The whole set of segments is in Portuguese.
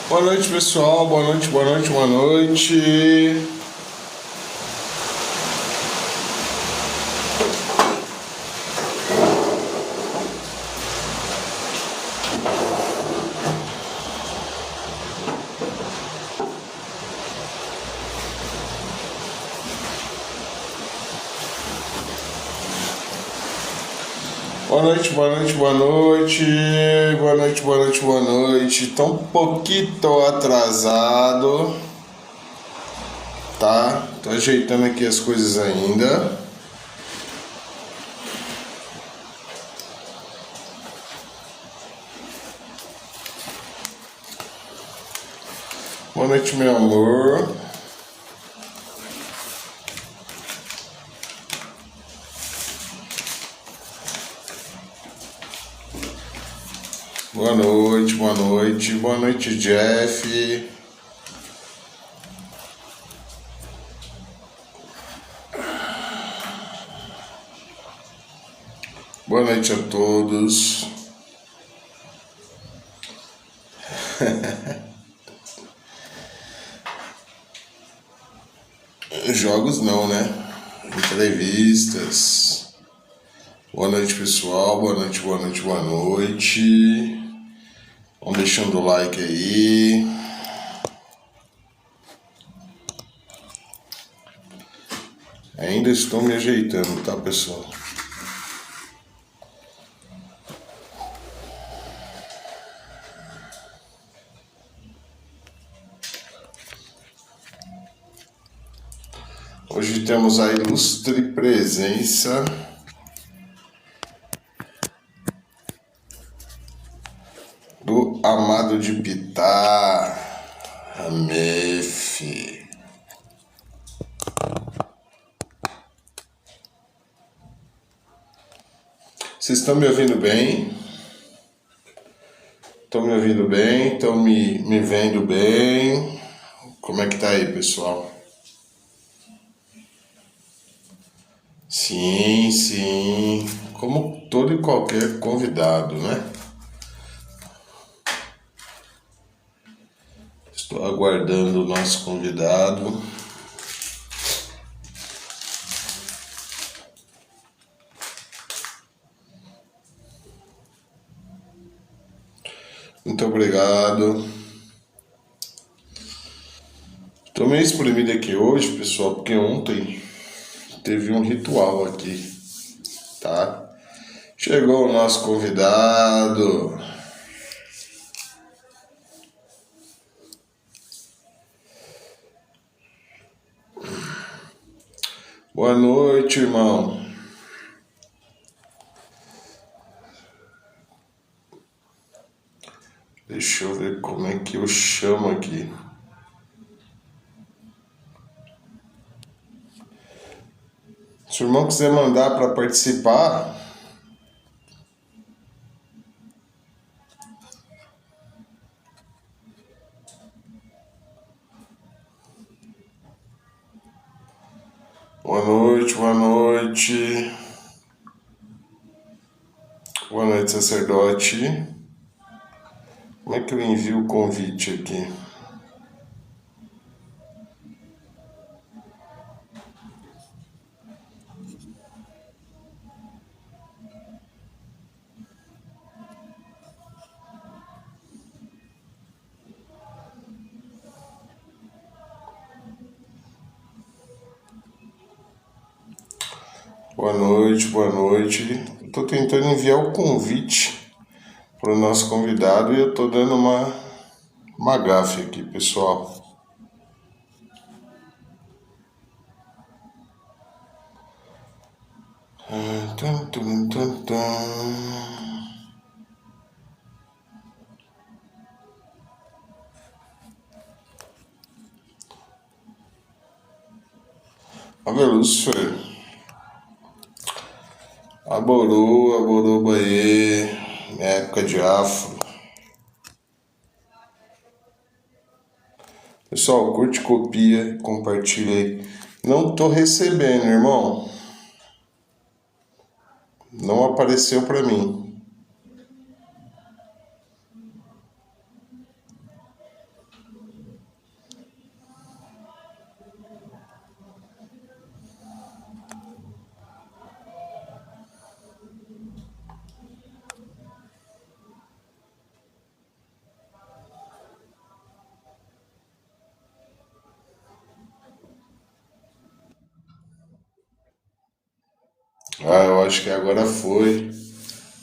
Boa noite, pessoal. Boa noite, boa noite, boa noite. Boa noite, boa noite, boa noite. Boa noite, boa noite, boa noite. Tô um pouquinho atrasado, tá? Tô ajeitando aqui as coisas ainda. Boa noite, meu amor. Boa noite, boa noite. Boa noite, Jeff. Boa noite a todos. Jogos não, né? Entrevistas. Boa noite, pessoal. Boa noite, boa noite, boa noite. Vão deixando o like aí. Ainda estou me ajeitando, tá, pessoal? Hoje temos a ilustre presença do Amado de Pitá, Ramef. Vocês estão me ouvindo bem? Estão me ouvindo bem? Estão me vendo bem? Como é que tá aí, pessoal? Sim, sim. Como todo e qualquer convidado, né? Estou aguardando o nosso convidado. Muito obrigado. Estou meio espremido aqui hoje, pessoal, porque ontem teve um ritual aqui, tá? Chegou o nosso convidado. Boa noite, irmão. Deixa eu ver como é que eu chamo aqui. Se o irmão quiser mandar para participar, boa noite, boa noite. Boa noite, sacerdote. Como é que eu envio o convite aqui? Boa noite, boa noite. Estou tentando enviar o convite para o nosso convidado e eu estou dando uma gafe aqui, pessoal. Tum, tum, tum, tum. Olha, Lúcio. Aborou, aborou, baê. Minha época de afro. Pessoal, curte, copia, compartilha aí. Não tô recebendo, irmão. Não apareceu pra mim. Ah, eu acho que agora foi.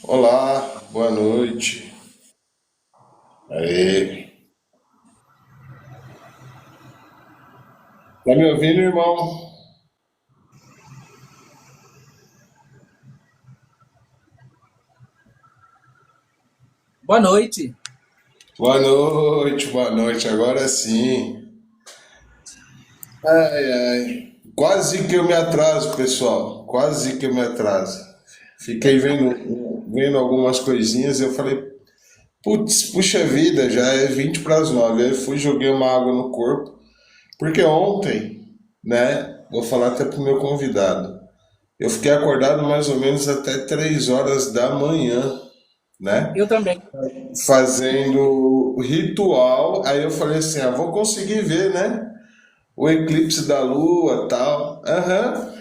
Olá, boa noite. Aê. Tá me ouvindo, irmão? Boa noite. Boa noite, agora sim. Ai, ai. Quase que eu me atraso, pessoal. Quase que eu me atraso. Fiquei vendo algumas coisinhas e eu falei, putz, puxa vida, já é 20 para as 9. Aí eu fui, joguei uma água no corpo. Porque ontem, né? Vou falar até pro meu convidado. Eu fiquei acordado mais ou menos até 3 horas da manhã, né? Eu também. Fazendo ritual. Aí eu falei assim, ah, vou conseguir ver, né? O eclipse da lua, tal. Aham.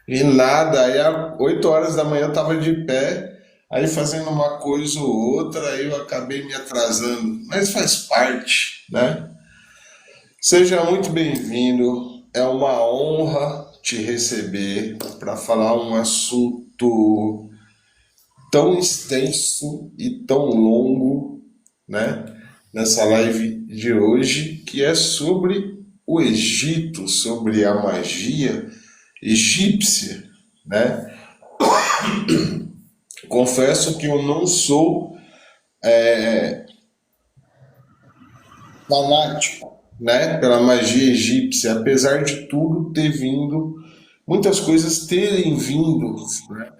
E nada, aí às 8 horas da manhã eu tava de pé, aí fazendo uma coisa ou outra, aí eu acabei me atrasando. Mas faz parte, né? Seja muito bem-vindo. É uma honra te receber para falar um assunto tão extenso e tão longo, né? Nessa live de hoje, que é sobre o Egito, sobre a magia egípcia, né? Confesso que eu não sou fanático, né, pela magia egípcia, apesar de tudo ter vindo, muitas coisas terem vindo, né,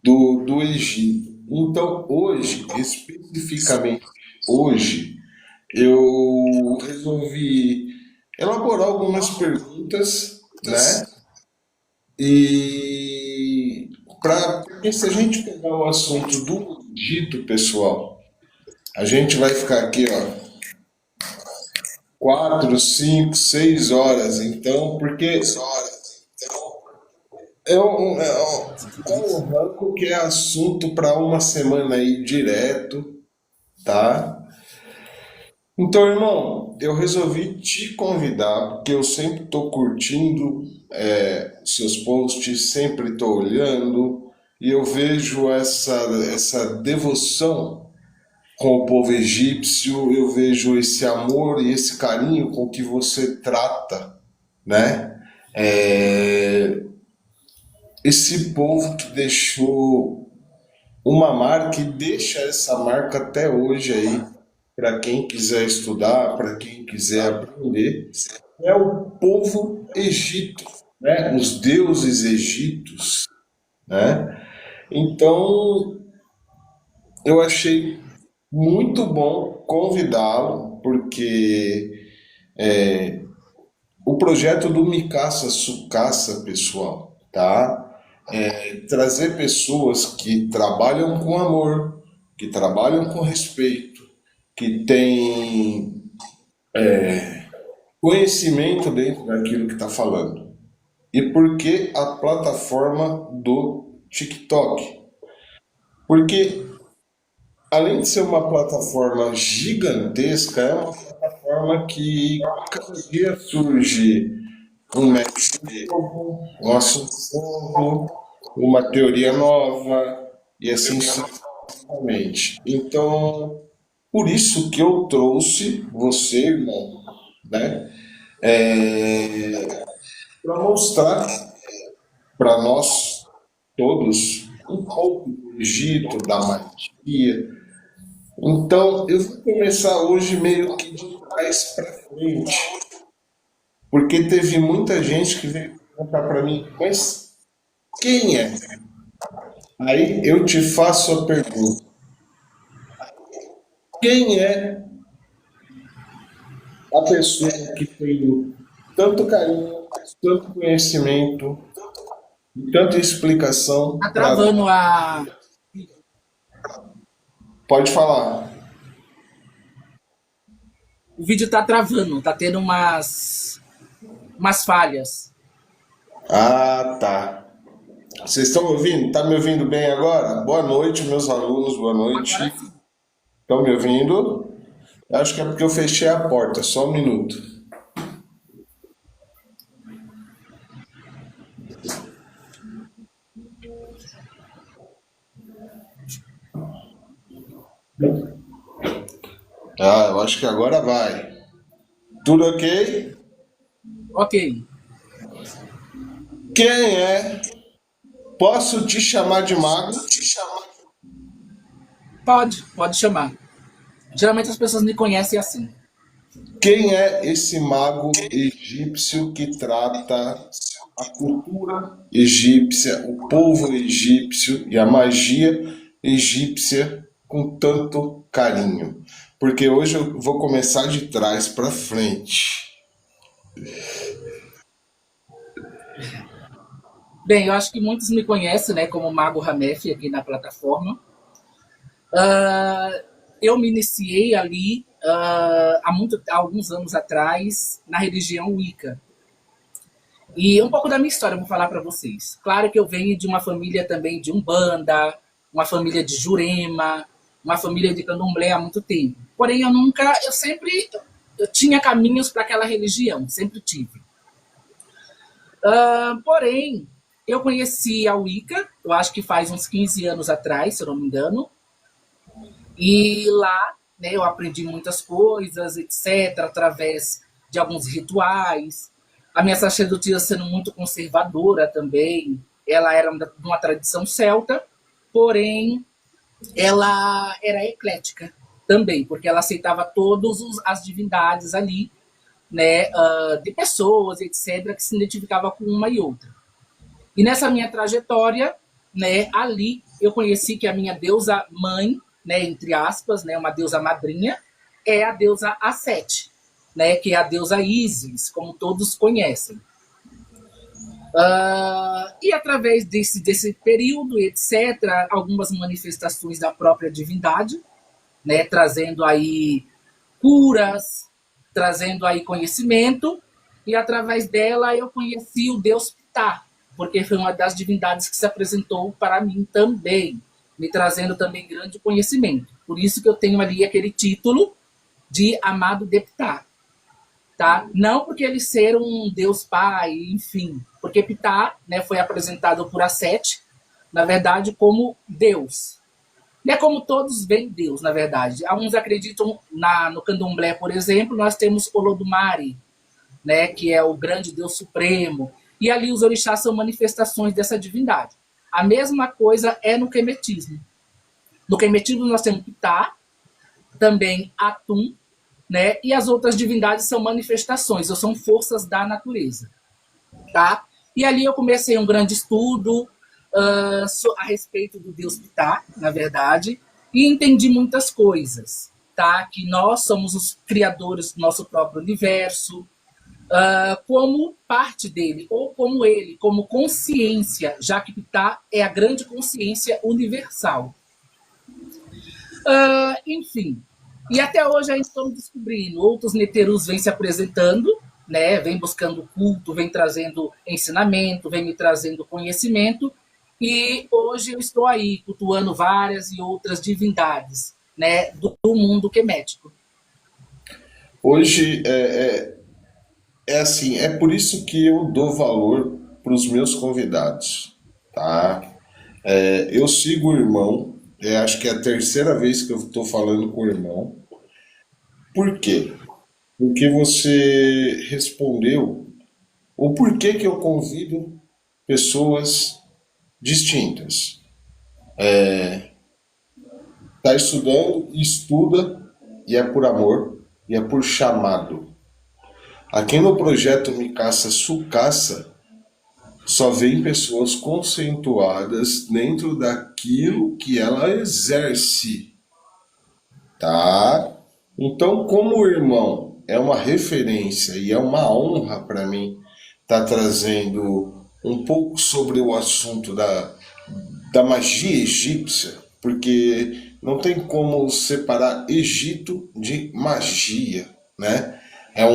do Egito. Então, hoje, especificamente hoje, eu resolvi elaborar algumas perguntas, né? E porque se a gente pegar o assunto do Egito, pessoal, a gente vai ficar aqui, ó, 4, 5, 6 horas. Então, porque é um ranco que é assunto para uma semana aí direto, tá? Então, irmão, eu resolvi te convidar, porque eu sempre estou curtindo seus posts, sempre estou olhando, e eu vejo essa devoção com o povo egípcio, eu vejo esse amor e esse carinho com que você trata, né? É, esse povo que deixou uma marca e deixa essa marca até hoje aí, para quem quiser estudar, para quem quiser aprender, é o povo egito, né? Os deuses egípcios, né? Então, eu achei muito bom convidá-lo, porque o projeto do Mikasa Sukasa, pessoal, tá? É trazer pessoas que trabalham com amor, que trabalham com respeito, que têm conhecimento dentro daquilo que está falando. E por que a plataforma do TikTok? Porque além de ser uma plataforma gigantesca, é uma plataforma que cada dia surge um método novo, um assunto novo, uma teoria nova, e assim sucessivamente. Então, por isso que eu trouxe você, irmão, né, para mostrar para nós todos um pouco do Egito, da magia. Então, eu vou começar hoje meio que de trás para frente, porque teve muita gente que veio perguntar para mim, mas quem é? Aí eu te faço a pergunta: quem é a pessoa que tem tanto carinho, tanto conhecimento e tanta explicação Tá para. travando a. Pode falar. O vídeo tá travando, tá tendo umas falhas. Ah, tá. Vocês estão me ouvindo? Tá me ouvindo bem agora? Boa noite, meus alunos, boa Agora noite. sim. Estão me ouvindo? Acho que é porque eu fechei a porta, só um minuto. Ah, eu acho que agora vai. Tudo ok? Ok, Quem é? Posso te chamar de mago? pode chamar. Geralmente as pessoas me conhecem assim. Quem é esse mago egípcio que trata a cultura egípcia, o povo egípcio e a magia egípcia com tanto carinho? Porque hoje eu vou começar de trás para frente. Bem, eu acho que muitos me conhecem, né, como Mago Ramef aqui na plataforma. Ah, eu me iniciei ali há alguns anos atrás na religião Wicca. E um pouco da minha história eu vou falar para vocês. Claro que eu venho de uma família também de Umbanda, uma família de Jurema, uma família de Candomblé há muito tempo. Porém, eu sempre eu tinha caminhos para aquela religião, sempre tive. Porém, eu conheci a Wicca, eu acho que faz uns 15 anos atrás, se eu não me engano, e lá, né, eu aprendi muitas coisas, etc., através de alguns rituais. A minha sacerdotisa sendo muito conservadora também, ela era de uma tradição celta, porém ela era eclética também, porque ela aceitava todas as divindades ali, né, de pessoas, etc., que se identificava com uma e outra. E nessa minha trajetória, né, ali eu conheci que a minha deusa mãe, né, entre aspas, né, uma deusa madrinha, é a deusa Asete, né, que é a deusa Ísis, como todos conhecem. E através desse período, etc., algumas manifestações da própria divindade, né, trazendo aí curas, trazendo aí conhecimento, e através dela eu conheci o deus Ptah, porque foi uma das divindades que se apresentou para mim também, me trazendo também grande conhecimento. Por isso que eu tenho ali aquele título de amado de Ptah, tá? Não porque ele ser um deus pai, enfim, porque Ptah, né, foi apresentado por Asete, na verdade, como Deus. E é como todos veem Deus, na verdade. Alguns acreditam no candomblé, por exemplo, nós temos Olodumare, né, que é o grande Deus supremo. E ali os orixás são manifestações dessa divindade. A mesma coisa é no quemetismo. No quemetismo nós temos Ptah, também Atum, né, e as outras divindades são manifestações, ou são forças da natureza. Tá? E ali eu comecei um grande estudo a respeito do Deus Ptah, na verdade, e entendi muitas coisas, tá? Que nós somos os criadores do nosso próprio universo, como parte dele, ou como ele, como consciência, já que Ptah é a grande consciência universal. Enfim, e até hoje ainda estamos descobrindo. Outros neterus vêm se apresentando, né? Vem buscando culto, vem trazendo ensinamento, vem me trazendo conhecimento. E hoje eu estou aí cultuando várias e outras divindades, né? Do mundo quemético. Hoje é assim, é por isso que eu dou valor para os meus convidados, tá? Eu sigo o irmão, acho que é a terceira vez que eu estou falando com o irmão. Por quê? Porque você respondeu o porquê que eu convido pessoas distintas. Está estudando, estuda, e é por amor, e é por chamado. Aqui no projeto Micasa Sucaça, só vem pessoas conceituadas dentro daquilo que ela exerce, tá? Então, como o irmão é uma referência e é uma honra para mim estar trazendo um pouco sobre o assunto da magia egípcia, porque não tem como separar Egito de magia, né? É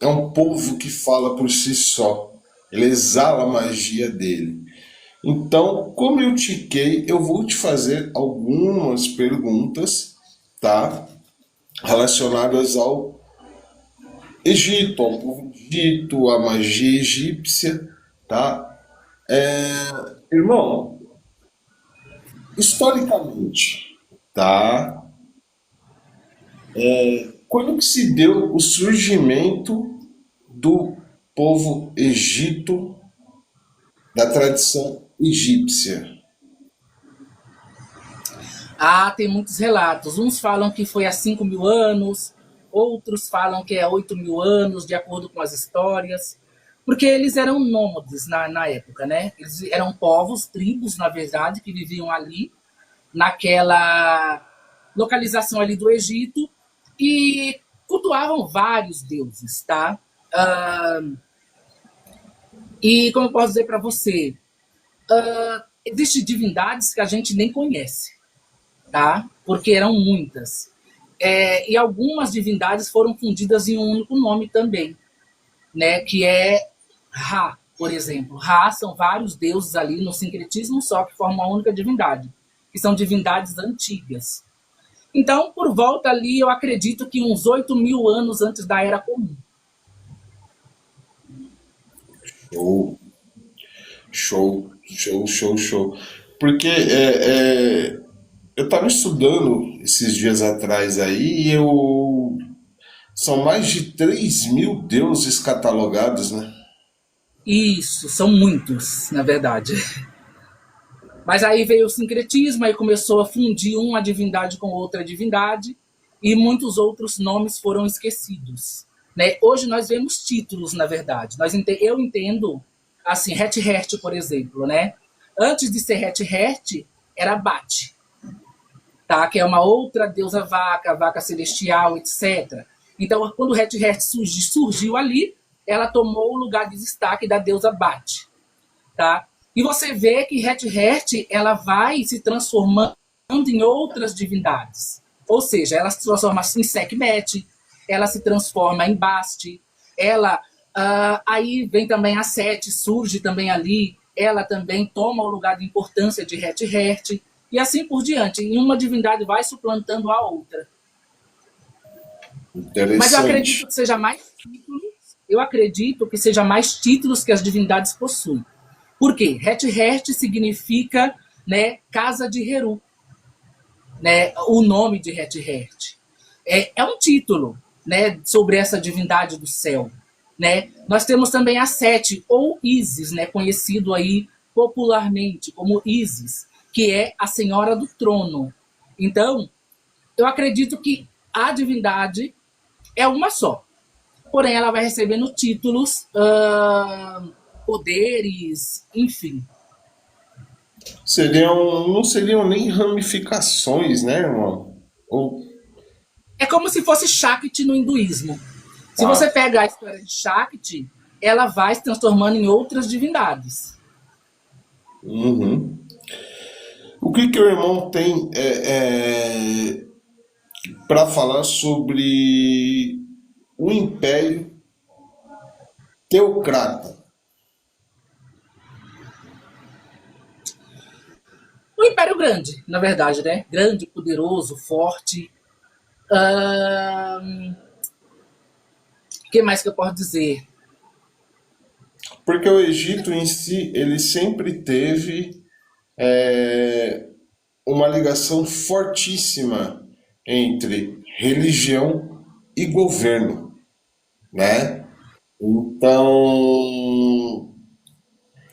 um povo que fala por si só. Ele exala a magia dele. Então, como eu tiquei, eu vou te fazer algumas perguntas, tá? Relacionadas ao Egito, ao povo Egito, à magia egípcia, tá? Irmão, historicamente, tá? Quando que se deu o surgimento do povo egito, da tradição egípcia? Ah, tem muitos relatos. Uns falam que foi há 5.000 anos, outros falam que é 8.000 anos, de acordo com as histórias. Porque eles eram nômades na época, né? Eles eram povos, tribos, na verdade, que viviam ali, naquela localização ali do Egito, e cultuavam vários deuses, tá? Ah, e como eu posso dizer para você, existem divindades que a gente nem conhece, tá? Porque eram muitas. E algumas divindades foram fundidas em um único nome também, né? Que é Ra, por exemplo. Ra são vários deuses ali no sincretismo só que formam uma única divindade, que são divindades antigas. Então, por volta ali, eu acredito que uns 8.000 anos antes da Era Comum. Show, show. Porque eu estava estudando esses dias atrás aí e são mais de 3.000 deuses catalogados, né? Isso, são muitos, na verdade. Mas aí veio o sincretismo, aí começou a fundir uma divindade com outra divindade, e muitos outros nomes foram esquecidos. Né? Hoje nós vemos títulos, na verdade. Eu entendo, assim, Het-Hert, por exemplo. Né? Antes de ser Het-Hert, era Bat, tá? Que é uma outra deusa vaca, vaca celestial, etc. Então, quando Het-Hert surgiu ali, ela tomou o lugar de destaque da deusa Bat. Tá? E você vê que Het-Hert ela vai se transformando em outras divindades. Ou seja, ela se transforma em Sekhmet, ela se transforma em Bast, ela aí vem também a Sete, surge também ali, ela também toma o lugar de importância de Het-Hert, e assim por diante. E uma divindade vai suplantando a outra. Mas eu acredito Interessante. que seja mais títulos, eu acredito que seja mais títulos que as divindades possuem. Por quê? Het-Hert significa, né, casa de Heru, né, o nome de Het-Hert. É um título, né, sobre essa divindade do céu. Né? Nós temos também a Sete, ou Isis, né, conhecido aí popularmente como Isis, que é a Senhora do Trono. Então, eu acredito que a divindade é uma só. Porém, ela vai recebendo títulos, poderes, enfim. Não seriam nem ramificações, né, irmão? Ou, É como se fosse Shakti no hinduísmo. Se tá. você pega a história de Shakti, ela vai se transformando em outras divindades. Uhum. O que o irmão tem para falar sobre o Império Teocrata? Um império grande, na verdade, né? Grande, poderoso, forte. O que mais que eu posso dizer? Porque o Egito em si, ele sempre teve uma ligação fortíssima entre religião e governo, né? Então,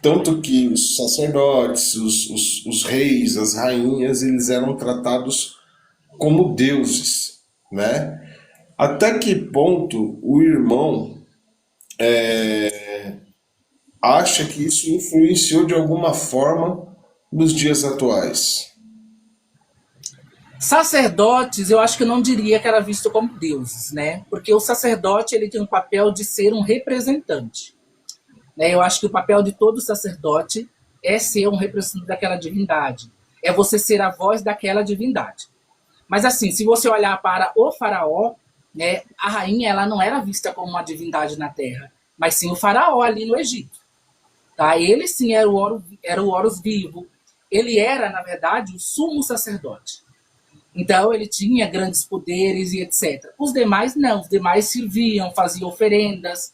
tanto que os sacerdotes, os reis, as rainhas, eles eram tratados como deuses, né? Até que ponto o irmão acha que isso influenciou de alguma forma nos dias atuais? Sacerdotes, eu acho que eu não diria que era visto como deuses, né? Porque o sacerdote ele tem um papel de ser um representante. Né? Eu acho que o papel de todo sacerdote é ser um representante daquela divindade. É você ser a voz daquela divindade. Mas assim, se você olhar para o faraó, né, a rainha ela não era vista como uma divindade na terra, mas sim o faraó ali no Egito. Tá? Ele sim era o Horus vivo. Ele era, na verdade, o sumo sacerdote. Então ele tinha grandes poderes e etc. Os demais não, os demais serviam, faziam oferendas,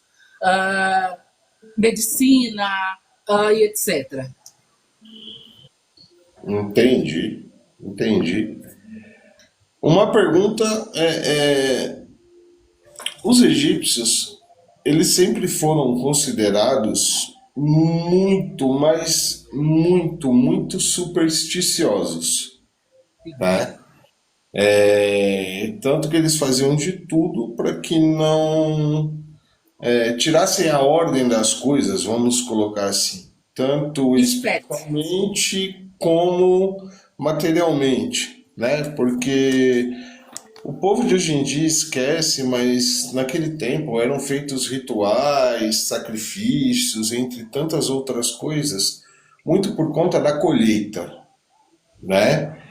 medicina, e etc. Entendi, entendi. Uma pergunta os egípcios, eles sempre foram considerados muito, mas muito supersticiosos, né? Tanto que eles faziam de tudo para que não tirassem a ordem das coisas, vamos colocar assim, tanto Estética. espiritualmente como materialmente, né? Porque o povo de hoje em dia esquece, mas naquele tempo eram feitos rituais, sacrifícios, entre tantas outras coisas, muito por conta da colheita, né?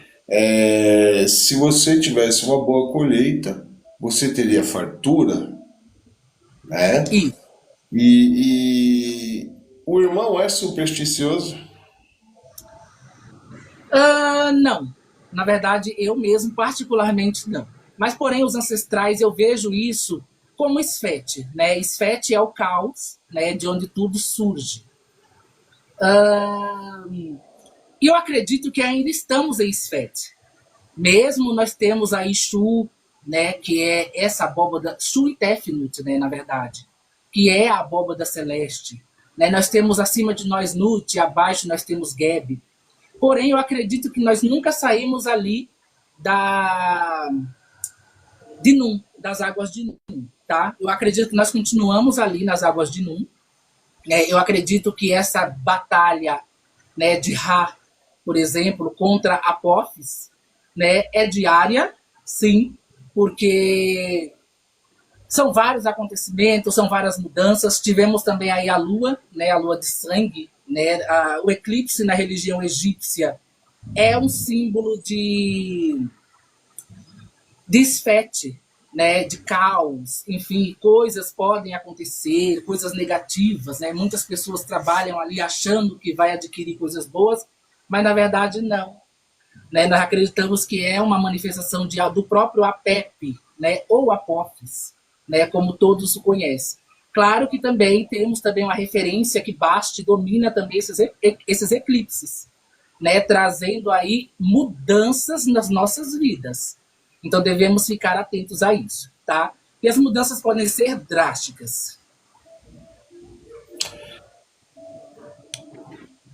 Se você tivesse uma boa colheita, você teria fartura, né? Isso. E o irmão é supersticioso. Não. Na verdade, eu mesmo, particularmente, não. Mas, porém, os ancestrais, eu vejo isso como esfete, né? Esfete é o caos, né? De onde tudo surge. E eu acredito que ainda estamos em esfete. Mesmo nós temos aí Shu, né? Que é essa abóbada, Shu e Tefnut, né? Na verdade. Que é a abóbada celeste. Né? Nós temos acima de nós Nut, e abaixo nós temos Geb. Porém, eu acredito que nós nunca saímos ali da de Num, das águas de Num, tá? Eu acredito que nós continuamos ali nas águas de Num. Eu acredito que essa batalha, né, de Ra, por exemplo, contra Apophis, né, é diária, sim, porque são vários acontecimentos, são várias mudanças. Tivemos também aí a lua, né, a lua de sangue, né, o eclipse na religião egípcia é um símbolo de desfete, né, de caos, enfim, coisas podem acontecer, coisas negativas, né? Muitas pessoas trabalham ali achando que vai adquirir coisas boas, mas na verdade não. Né? Nós acreditamos que é uma manifestação do próprio Apep, né, ou Apophis, né, como todos o conhecem. Claro que também temos também uma referência que Bast domina também esses eclipses, né, trazendo aí mudanças nas nossas vidas. Então devemos ficar atentos a isso, tá? E as mudanças podem ser drásticas.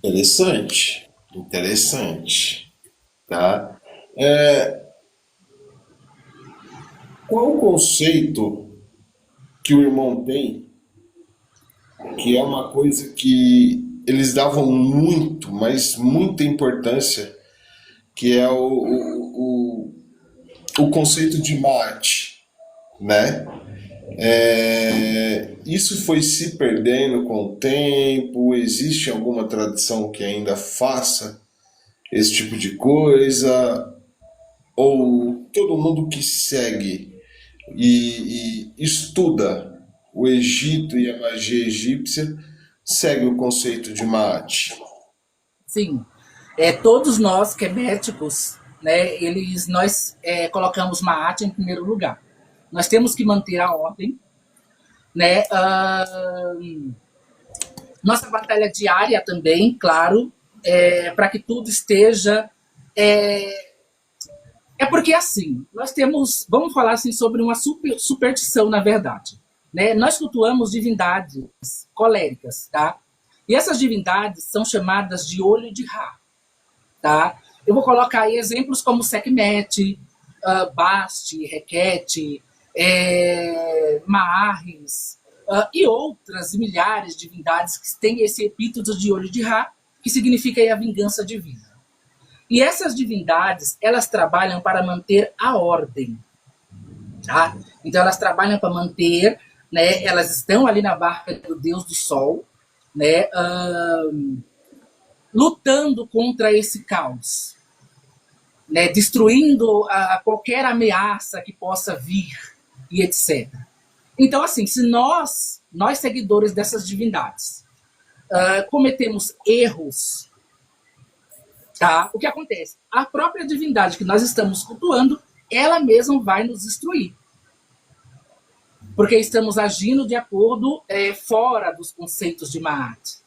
Interessante, interessante, tá? Qual o conceito que o irmão tem, que é uma coisa que eles davam muito, mas muita importância, que é o conceito de mate, né? Isso foi se perdendo com o tempo? Existe alguma tradição que ainda faça esse tipo de coisa? Ou todo mundo que segue e estuda o Egito e a magia egípcia segue o conceito de Maat? Sim, todos nós quebéticos, né, nós colocamos Maat em primeiro lugar. Nós temos que manter a ordem, né? Nossa batalha diária também, claro, para que tudo esteja. Porque assim, nós temos, vamos falar assim sobre uma superstição, na verdade. Né? Nós cultuamos divindades coléricas, tá? E essas divindades são chamadas de olho de Ra, tá? Eu vou colocar aí exemplos como Sekhmet, Bast, Requete, Maarres, e outras milhares de divindades que têm esse epíteto de olho de Ra, que significa aí a vingança divina. E essas divindades, elas trabalham para manter a ordem. Tá? Então, elas trabalham para manter, né, elas estão ali na barca do Deus do Sol, né, lutando contra esse caos, né, destruindo qualquer ameaça que possa vir e etc. Então, assim, se nós seguidores dessas divindades, cometemos erros, tá? O que acontece? A própria divindade que nós estamos cultuando, ela mesma vai nos destruir. Porque estamos agindo de acordo fora dos conceitos de Maat.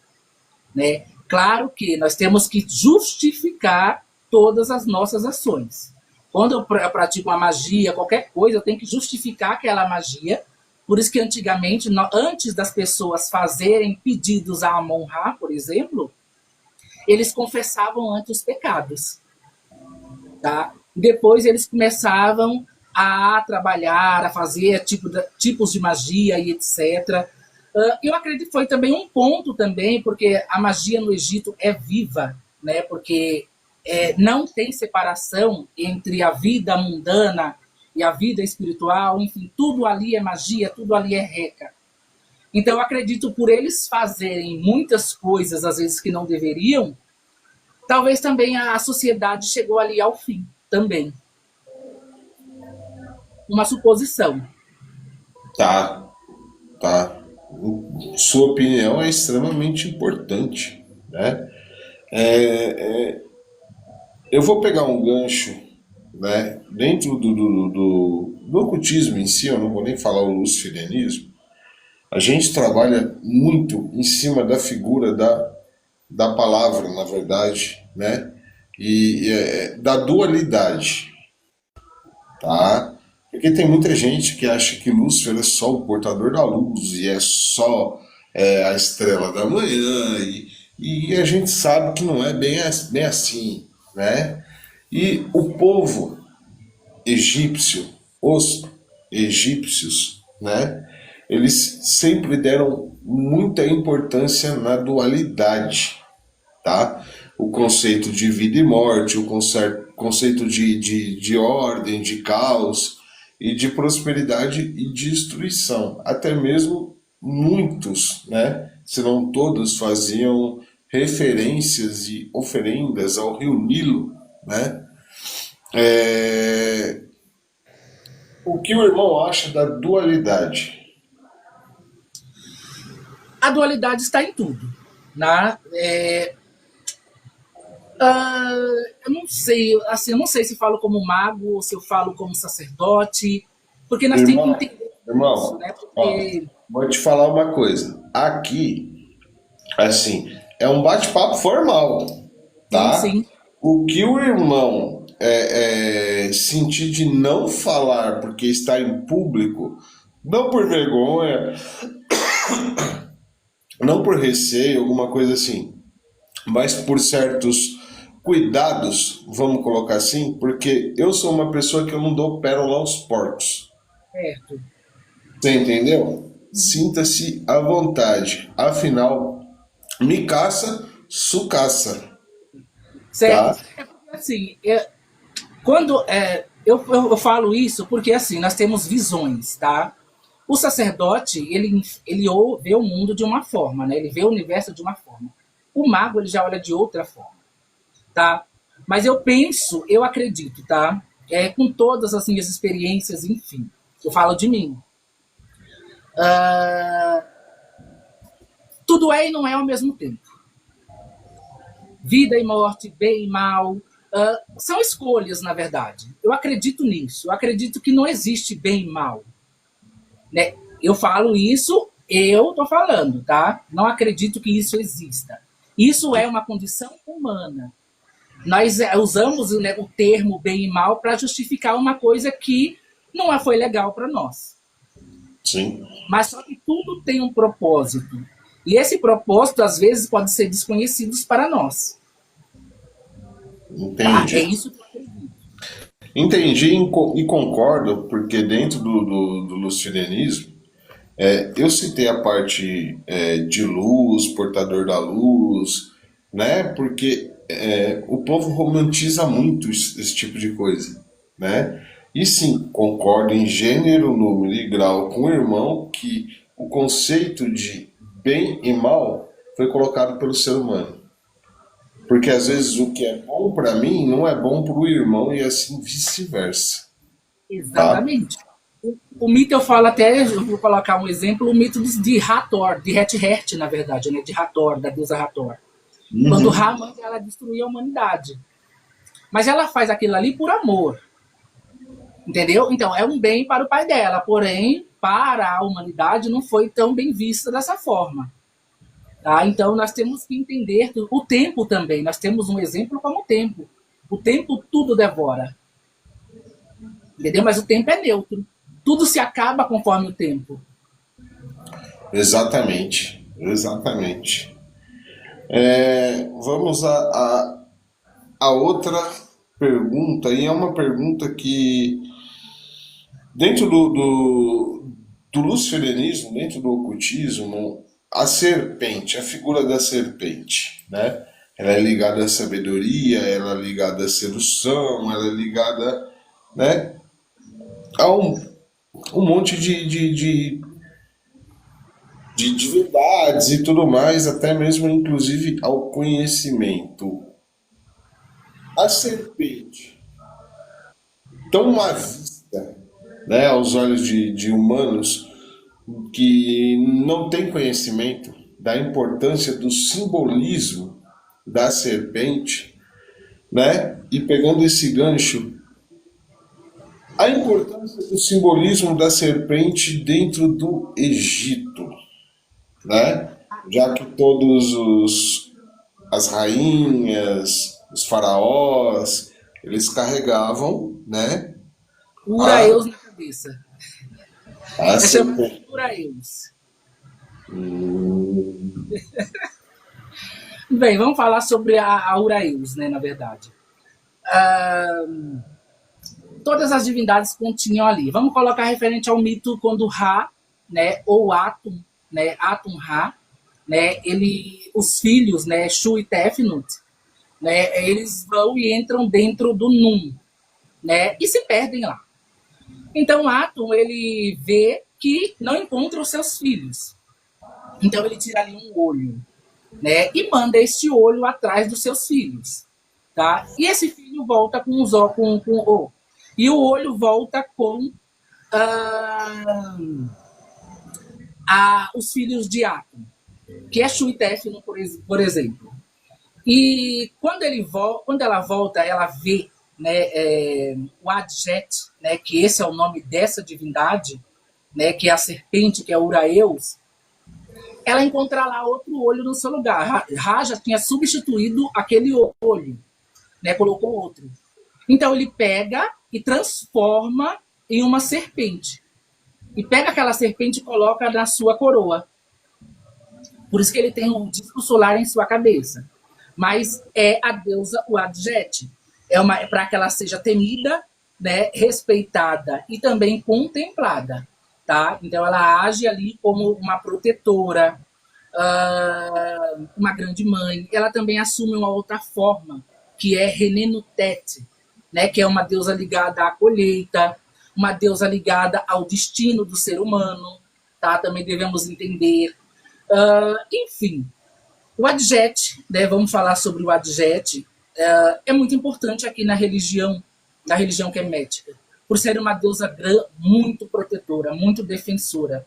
né? Claro que nós temos que justificar todas as nossas ações. Quando eu pratico uma magia, qualquer coisa, eu tenho que justificar aquela magia. Por isso que antigamente, antes das pessoas fazerem pedidos a Amon-Ra, por exemplo, eles confessavam antes os pecados. Tá? Depois eles começavam a trabalhar, a fazer tipos de magia e etc. Eu acredito que foi também um ponto também, porque a magia no Egito é viva, né? Porque não tem separação entre a vida mundana e a vida espiritual, enfim, tudo ali é magia, tudo ali é reca. Então, eu acredito por eles fazerem muitas coisas, às vezes, que não deveriam, talvez também a sociedade chegou ali ao fim, também. Uma suposição. Tá, tá. Sua opinião é extremamente importante, né? Eu vou pegar um gancho, né? Dentro do ocultismo em si, eu não vou nem falar o luciferianismo, a gente trabalha muito em cima da figura da palavra, na verdade, né? Da dualidade, tá? Porque tem muita gente que acha que Lúcifer é só o portador da luz e é só a estrela da manhã e a gente sabe que não é bem assim, né? E o povo egípcio, os egípcios, né? Eles sempre deram muita importância na dualidade, tá? O conceito de vida e morte, o conceito de ordem, de caos e de prosperidade e destruição. Até mesmo muitos, né, se não todos, faziam referências e oferendas ao rio Nilo, né? É, O que o irmão acha da dualidade? A dualidade está em tudo. Né? Eu não sei, assim, eu não sei se falo como mago ou se eu falo como sacerdote, porque nós temos que Irmão, entender isso, irmão, né? ó, Porque, vou te falar uma coisa. Aqui, assim, é um bate-papo formal, sim, tá? sim, O que o irmão sentir de não falar porque está em público, não por vergonha, não por receio, alguma coisa assim, mas por certos cuidados, vamos colocar assim, porque eu sou uma pessoa que eu não dou pérola aos porcos. certo. Você entendeu? Sinta-se à vontade. Afinal, me caça, sucaça, Certo. tá? É porque, assim, quando eu falo isso porque assim nós temos visões, tá? O sacerdote ele vê o mundo de uma forma, né? Ele vê o universo de uma forma. O mago ele já olha de outra forma, tá? Mas eu penso, eu acredito, tá? Com todas as minhas experiências, enfim, eu falo de mim. Tudo é e não é ao mesmo tempo. Vida e morte, bem e mal, são escolhas, na verdade. Eu acredito nisso. Eu acredito que não existe bem e mal. Né? Eu falo isso, eu estou falando, tá? Não acredito que isso exista. Isso é uma condição humana. Nós usamos, né, o termo bem e mal para justificar uma coisa que não foi legal para nós. Sim, Mas só que tudo tem um propósito. E esse propósito, às vezes, pode ser desconhecido para nós. Tá? É entendi. isso que eu acredito. Entendi e concordo, porque dentro do luciferianismo, eu citei a parte de luz, portador da luz, né? Porque o povo romantiza muito esse tipo de coisa, né? E sim, concordo em gênero, número e grau com o irmão que o conceito de bem e mal foi colocado pelo ser humano. Porque às vezes o que é bom para mim não é bom para o irmão e assim vice-versa, tá? Exatamente. O mito eu falo até, eu vou colocar um exemplo, o mito de Hathor, de Het-Hert, na verdade, né? De Hathor, da deusa Hathor. Quando Uhum. Raman ela destruiu a humanidade. Mas ela faz aquilo ali por amor. Entendeu? Então, é um bem para o pai dela, porém, para a humanidade não foi tão bem vista dessa forma. Tá? Então, nós temos que entender o tempo também. Nós temos um exemplo como o tempo. O tempo tudo devora. Entendeu? Mas o tempo é neutro. Tudo se acaba conforme o tempo. Exatamente, exatamente. Vamos a outra pergunta, e é uma pergunta que, dentro do luciferianismo, dentro do ocultismo, a serpente, a figura da serpente, né? Ela é ligada à sabedoria, ela é ligada à sedução, ela é ligada, né, a um monte de verdades e tudo mais, até mesmo inclusive ao conhecimento. A serpente, tão má vista, né, aos olhos de humanos que não têm conhecimento da importância do simbolismo da serpente, né? E pegando esse gancho, a importância do simbolismo da serpente dentro do Egito, né? Já que todos as rainhas, os faraós, eles carregavam, né, a, Uraeus na cabeça. a É chamado serpente. de Uraeus. Bem, vamos falar sobre a Uraeus, né, na verdade. Ah, todas as divindades continham ali. Vamos colocar referente ao mito quando Ra, né, ou Atum, né, Atum Ra, né, os filhos, né, Shu e Tefnut, né, eles vão e entram dentro do Num, né, e se perdem lá. Então Atum, ele vê que não encontra os seus filhos. Então ele tira ali um olho, né, e manda este olho atrás dos seus filhos, tá? E esse filho volta com os e o olho volta com ah, os filhos de Atum, que é Shu e Tefno, por exemplo. E quando ela volta, ela vê, né, o Adjet, né, que esse é o nome dessa divindade, né, que é a serpente, que é Uraeus. Ela encontra lá outro olho no seu lugar. Ra já tinha substituído aquele olho, né, colocou outro. Então ele pega e transforma em uma serpente. E pega aquela serpente e coloca na sua coroa. Por isso que ele tem um disco solar em sua cabeça. Mas é a deusa Uadjet. É para que ela seja temida, né, respeitada e também contemplada. Tá? Então ela age ali como uma protetora, uma grande mãe. Ela também assume uma outra forma, que é Renenutet, né, que é uma deusa ligada à colheita, uma deusa ligada ao destino do ser humano, tá? Também devemos entender. Enfim, o Adjet, né, vamos falar sobre o Adjet, é muito importante aqui na religião quemética, por ser uma deusa muito protetora, muito defensora.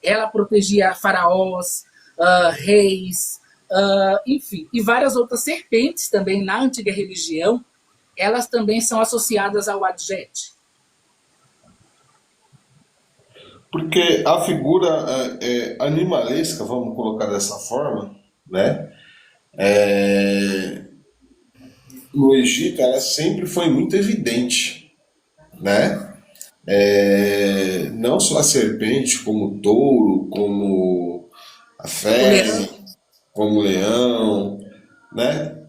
Ela protegia faraós, reis, enfim, e várias outras serpentes também na antiga religião, elas também são associadas ao Adjet. Porque a figura animalesca, vamos colocar dessa forma, né? No Egito, ela sempre foi muito evidente, né? Não só a serpente, como o touro, como a O fênix, leão, como o leão, né?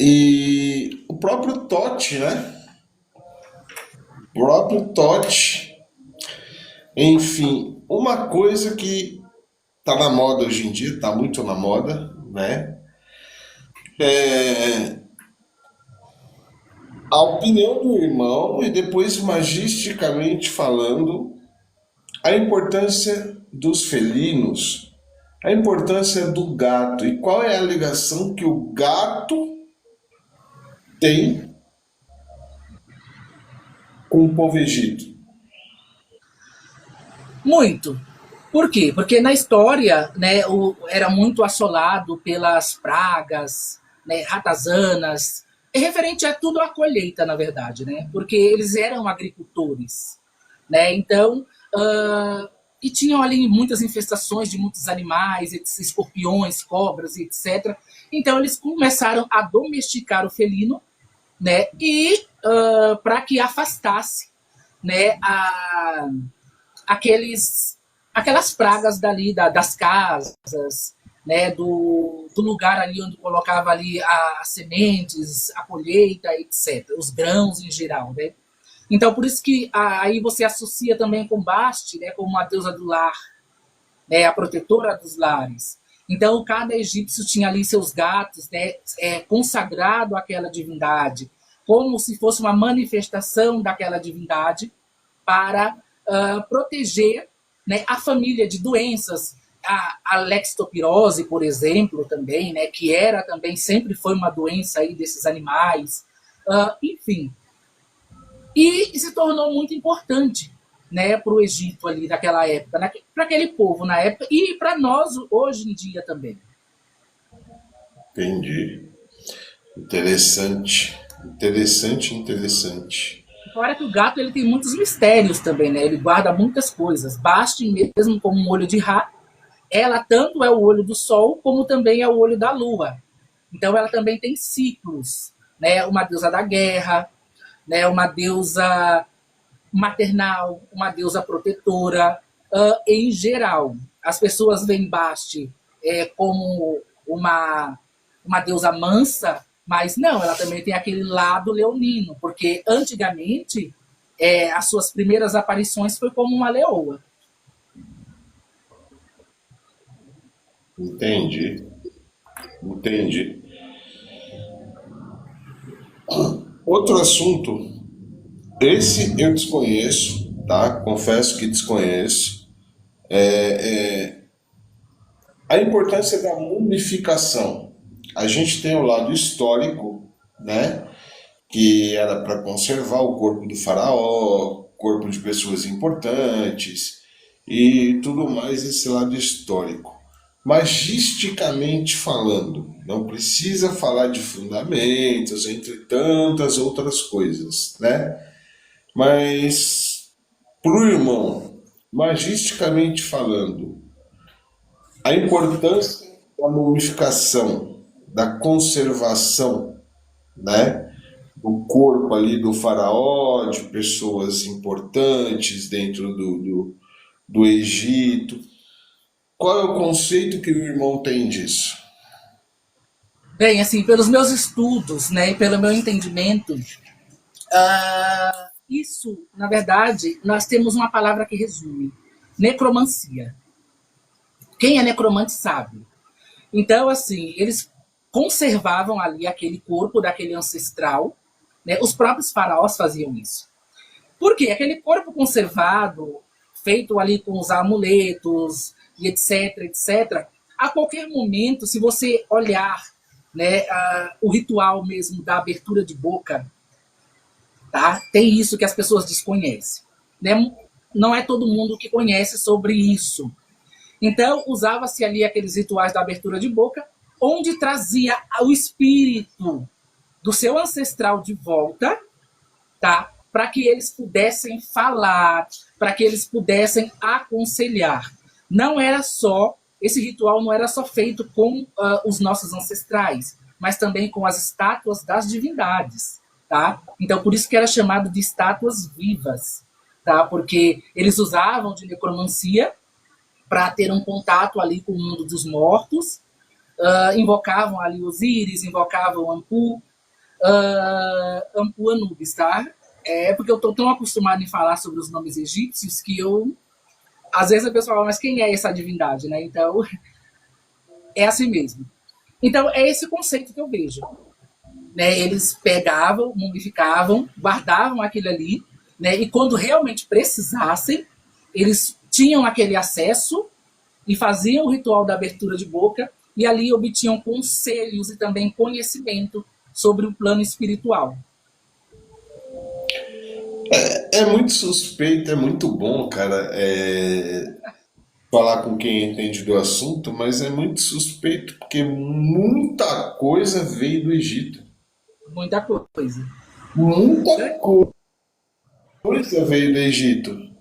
E o próprio Tote, né? O próprio Tote, enfim, uma coisa que tá na moda hoje em dia, tá muito na moda, né? É a opinião do irmão e depois magisticamente falando a importância dos felinos, a importância do gato e qual é a ligação que o gato tem com o povo egito. muito. Por quê? Porque na história, né, era muito assolado pelas pragas, né, ratazanas, é referente a tudo a colheita, na verdade, né? Porque eles eram agricultores, né? Então, e tinham ali muitas infestações de muitos animais, escorpiões, cobras, etc. Então eles começaram a domesticar o felino, né? E para que afastasse, né, aquelas pragas dali das casas, né, do lugar ali onde colocava ali as sementes, a colheita, etc., os grãos em geral, né? Então, por isso que aí você associa também com Basti, né, como a deusa do lar, né, a protetora dos lares. Então, cada egípcio tinha ali seus gatos, né, consagrado àquela divindade, como se fosse uma manifestação daquela divindade para proteger, né, a família de doenças. A leptopirose, por exemplo, também, né, que era também, sempre foi uma doença aí desses animais. Enfim, e se tornou muito importante, né, para o Egito ali naquela época, para aquele povo na época e para nós hoje em dia também. Entendi. Interessante. Interessante, interessante. Fora que o gato ele tem muitos mistérios também, né? Ele guarda muitas coisas. Basti mesmo como um olho de Ra, ela tanto é o olho do sol como também é o olho da lua. Então ela também tem ciclos, né? Uma deusa da guerra, né? Uma deusa maternal, uma deusa protetora, em geral. As pessoas veem Basti como uma deusa mansa, mas não, ela também tem aquele lado leonino, porque antigamente as suas primeiras aparições foi como uma leoa. Entendi. Entendi. Outro assunto, esse eu desconheço, tá? Confesso que desconheço. A importância da mumificação. A gente tem o lado histórico, né? Que era para conservar o corpo do faraó, corpo de pessoas importantes e tudo mais, esse lado histórico. Magisticamente falando, não precisa falar de fundamentos, entre tantas outras coisas, né? Mas para o irmão, magisticamente falando, a importância da mumificação, da conservação, né? Do corpo ali do faraó, de pessoas importantes dentro do Egito. Qual é o conceito que o irmão tem disso? Bem, assim, pelos meus estudos, né, e pelo meu entendimento, isso, na verdade, nós temos uma palavra que resume: necromancia. Quem é necromante sabe. Então, assim, eles conservavam ali aquele corpo daquele ancestral, né? Os próprios faraós faziam isso. Por quê? Aquele corpo conservado, feito ali com os amuletos e etc, etc, a qualquer momento, se você olhar, né, o ritual mesmo da abertura de boca, tá? Tem isso que as pessoas desconhecem, né? Não é todo mundo que conhece sobre isso. Então, usava-se ali aqueles rituais da abertura de boca, onde trazia o espírito do seu ancestral de volta, tá? Para que eles pudessem falar, para que eles pudessem aconselhar. Não era só, esse ritual não era só feito com os nossos ancestrais, mas também com as estátuas das divindades, tá? Então, por isso que era chamado de estátuas vivas, tá? Porque eles usavam de necromancia para ter um contato ali com o mundo dos mortos, invocavam ali Osíris, invocavam Ampu Anubis, tá? Porque eu estou tão acostumado em falar sobre os nomes egípcios que eu, às vezes a pessoa fala, mas quem é essa divindade, né? Então, é assim mesmo. Então, é esse conceito que eu vejo. Né? Eles pegavam, mumificavam, guardavam aquilo ali, né? E quando realmente precisassem, eles tinham aquele acesso e faziam o ritual da abertura de boca e ali obtinham conselhos e também conhecimento sobre o plano espiritual. É muito suspeito, é muito bom, cara, falar com quem entende do assunto, mas é muito suspeito porque muita coisa veio do Egito. Muita coisa. Muita coisa veio do Egito.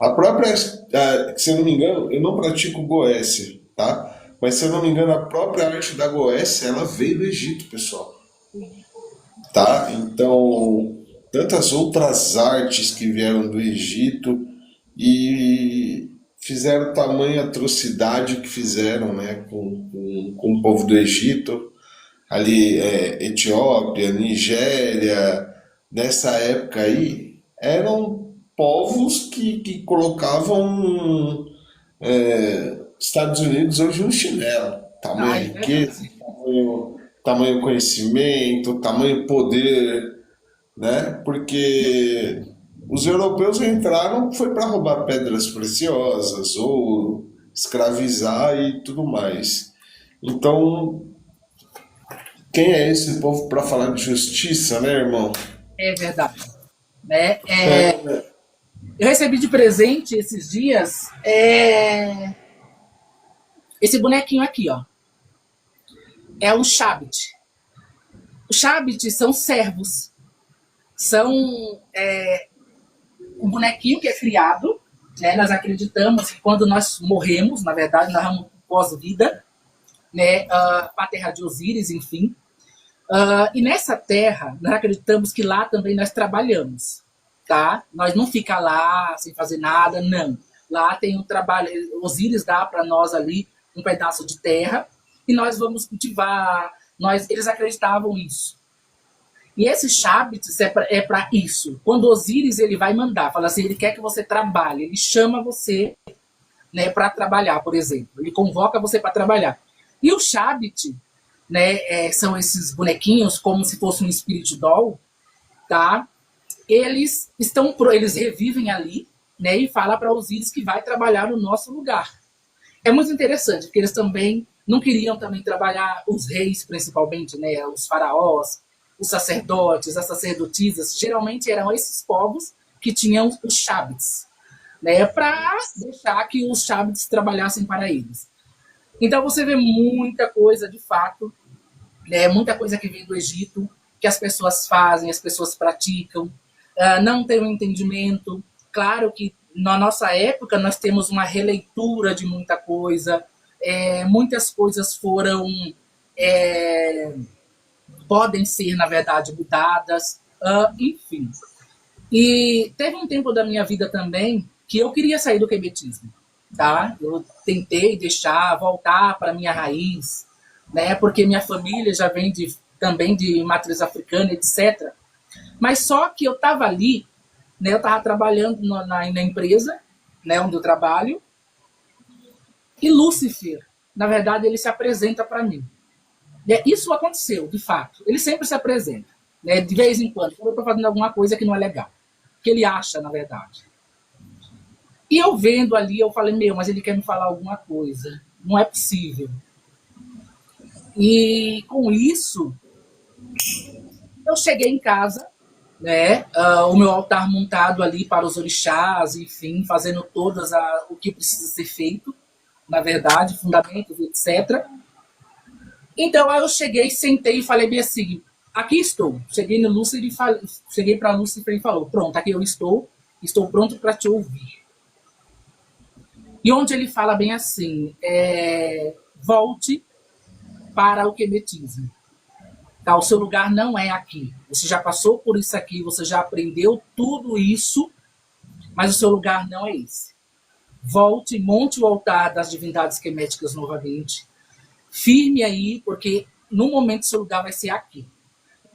A própria, se eu não me engano, eu não pratico Goécia, tá? Mas se eu não me engano, a própria arte da Goécia, ela veio do Egito, pessoal, tá? Então, tantas outras artes que vieram do Egito e fizeram tamanha atrocidade que fizeram, né, com o povo do Egito, ali, Etiópia, Nigéria, nessa época aí, eram povos que colocavam Estados Unidos hoje no chinelo. Ah, Tamanha é riqueza, verdade. tamanho conhecimento, tamanho poder, né? Porque os europeus entraram foi para roubar pedras preciosas ou escravizar e tudo mais. Então, quem é esse povo para falar de justiça, né, irmão? É verdade. Né? É, Eu recebi de presente esses dias esse bonequinho aqui, ó. É um Shabbat. Os Shabbat são servos. São um bonequinho que é criado. Né? Nós acreditamos que quando nós morremos, na verdade, nós vamos pós-vida, né? Para a terra de Osíris, enfim. E nessa terra, nós acreditamos que lá também nós trabalhamos, tá? Nós não fica lá sem fazer nada, não. Lá tem um trabalho, Osíris dá para nós ali um pedaço de terra e nós vamos cultivar. Eles acreditavam isso. E esse Shabbat é para isso. Quando Osíris ele vai mandar, fala assim, ele quer que você trabalhe, ele chama você, né, para trabalhar, por exemplo. Ele convoca você para trabalhar. E o Shabbat, né, são esses bonequinhos como se fosse um Spirit Doll, tá? Eles revivem ali, né, e fala para Osíris que vai trabalhar no nosso lugar. É muito interessante, porque eles também não queriam também trabalhar os reis, principalmente, né, os faraós, os sacerdotes, as sacerdotisas, geralmente eram esses povos que tinham os Shabbats, né, para deixar que os Shabbats trabalhassem para eles. Então você vê muita coisa, de fato, né, muita coisa que vem do Egito, que as pessoas fazem, as pessoas praticam, não tem um entendimento. Claro que na nossa época nós temos uma releitura de muita coisa, muitas coisas foram, é, podem ser, na verdade, mudadas, enfim. E teve um tempo da minha vida também que eu queria sair do quebetismo, tá? Eu tentei deixar, voltar para minha raiz, né? Porque minha família já vem também de matriz africana, etc. Mas só que eu estava ali, né? Eu estava trabalhando na empresa, né? Onde eu trabalho, e Lúcifer, na verdade, ele se apresenta para mim. Isso aconteceu, de fato. Ele sempre se apresenta, né? De vez em quando, quando eu estou fazendo alguma coisa que não é legal, que ele acha, na verdade. E eu vendo ali, eu falei, mas ele quer me falar alguma coisa. Não é possível. E com isso, eu cheguei em casa, né? O meu altar montado ali para os orixás, enfim, fazendo o que precisa ser feito, na verdade, fundamentos, etc. Então, aí eu cheguei, sentei e falei bem assim, aqui estou. Cheguei para a Lúcifer e falou, pronto, aqui eu estou pronto para te ouvir. E onde ele fala bem assim, volte para o quebetismo. Tá? O seu lugar não é aqui. Você já passou por isso aqui, você já aprendeu tudo isso, mas o seu lugar não é esse. Volte, monte o altar das divindades queméticas novamente. Firme aí, porque no momento seu lugar vai ser aqui.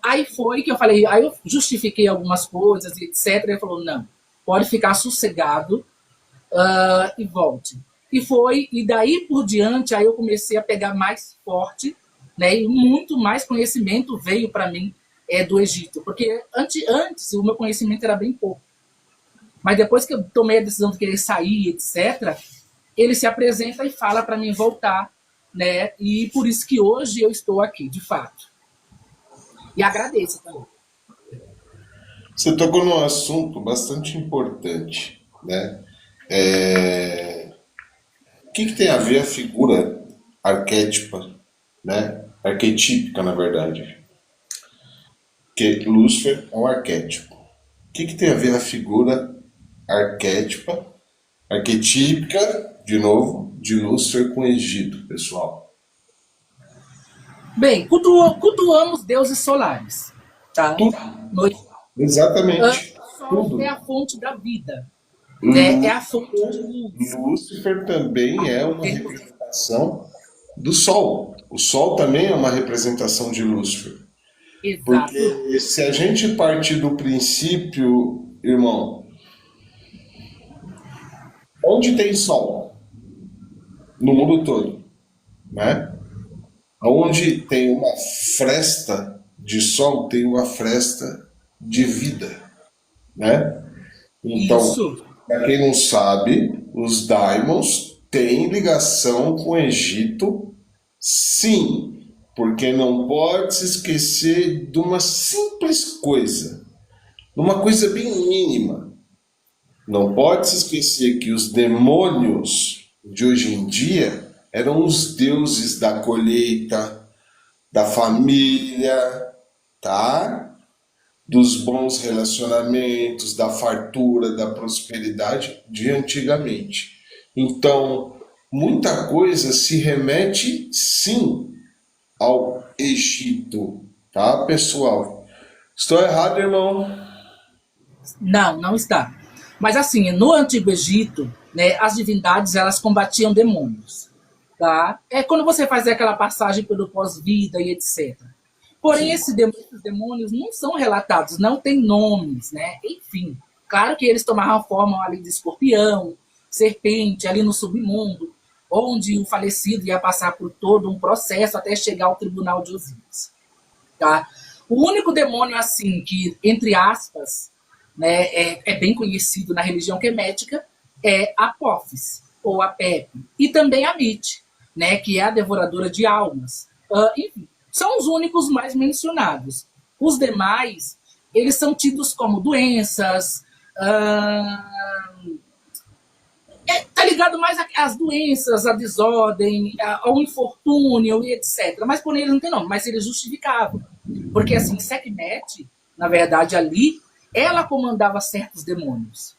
Aí foi que eu falei, aí eu justifiquei algumas coisas, etc. E ele falou, não, pode ficar sossegado, e volte. E daí por diante, aí eu comecei a pegar mais forte, né, e muito mais conhecimento veio para mim do Egito, porque antes o meu conhecimento era bem pouco. Mas depois que eu tomei a decisão de querer sair, etc., ele se apresenta e fala para mim voltar, né, e por isso que hoje eu estou aqui, de fato. E agradeço também. você tocou num assunto bastante importante, né? O que tem a ver a figura arquétipa, né? Arquetípica, na verdade. Que Lúcifer é um arquétipo. O que tem a ver a figura arquétipa arquetípica, de novo, de Lúcifer com Egito, pessoal. Bem, cultuamos deuses solares, tá? Tudo, No, exatamente, o sol é tudo. a fonte da vida, né? É a fonte de luz. Lúcifer também é uma Temos- representação do Sol. O Sol também é uma representação de Lúcifer. Exato. Porque se a gente partir do princípio, irmão, onde tem Sol? No mundo todo, né? Onde tem uma fresta de Sol, tem uma fresta de vida, né? Então, Isso. para quem não sabe, os Daimons têm ligação com o Egito, sim, porque não pode se esquecer de uma simples coisa, de uma coisa bem mínima. Não pode se esquecer que os demônios de hoje em dia eram os deuses da colheita, da família, tá? Dos bons relacionamentos, da fartura, da prosperidade de antigamente. Então, muita coisa se remete sim ao Egito, tá, pessoal? Estou errado, irmão? Não, não está. Mas assim, no Antigo Egito, né, as divindades elas combatiam demônios, tá? É quando você faz aquela passagem pelo pós-vida e etc. Porém, Sim. esses demônios não são relatados, não têm nomes, né? Enfim, claro que eles tomavam a forma ali de escorpião, serpente, ali no submundo, onde o falecido ia passar por todo um processo até chegar ao tribunal de Osíris, tá? O único demônio, assim, que, entre aspas, né, é bem conhecido na religião quemética, é Apófis, ou a Pepe, e também a Mit, né, que é a devoradora de almas. Enfim, são os únicos mais mencionados. Os demais, eles são tidos como doenças, tá ligado mais às doenças, à desordem, ao infortúnio e etc. Mas por eles não tem nome, mas eles justificavam. Porque assim, Sekhmet, na verdade, ali, ela comandava certos demônios.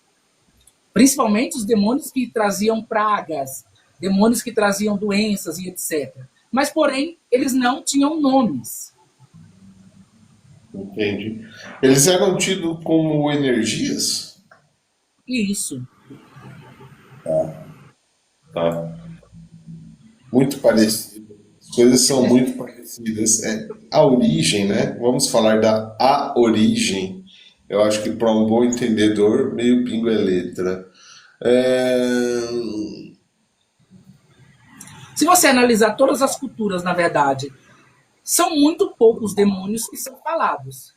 Principalmente os demônios que traziam pragas, demônios que traziam doenças e etc. Mas, porém, eles não tinham nomes. Entendi. Eles eram tidos como energias? E isso. Tá. Muito parecido. As coisas são muito parecidas. É a origem, né? Vamos falar da a origem. Eu acho que para um bom entendedor, meio pingo é letra. É... Se você analisar todas as culturas, na verdade, são muito poucos demônios que são falados,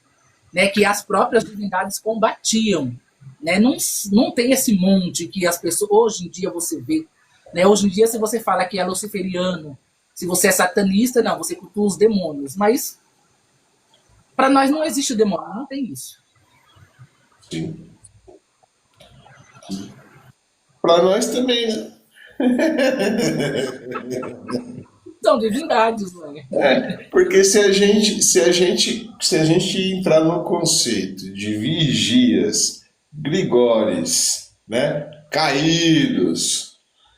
né, que as próprias divindades combatiam. Né? Não, não tem esse monte que as pessoas. Hoje em dia você vê. Né? Hoje em dia, se você fala que é luciferiano, se você é satanista, não, você cultua os demônios. Mas para nós não existe demônio, não tem isso. Sim. Para nós também, né? São divindades, né? Porque se a gente entrar no conceito de vigias, grigores, né, caídos,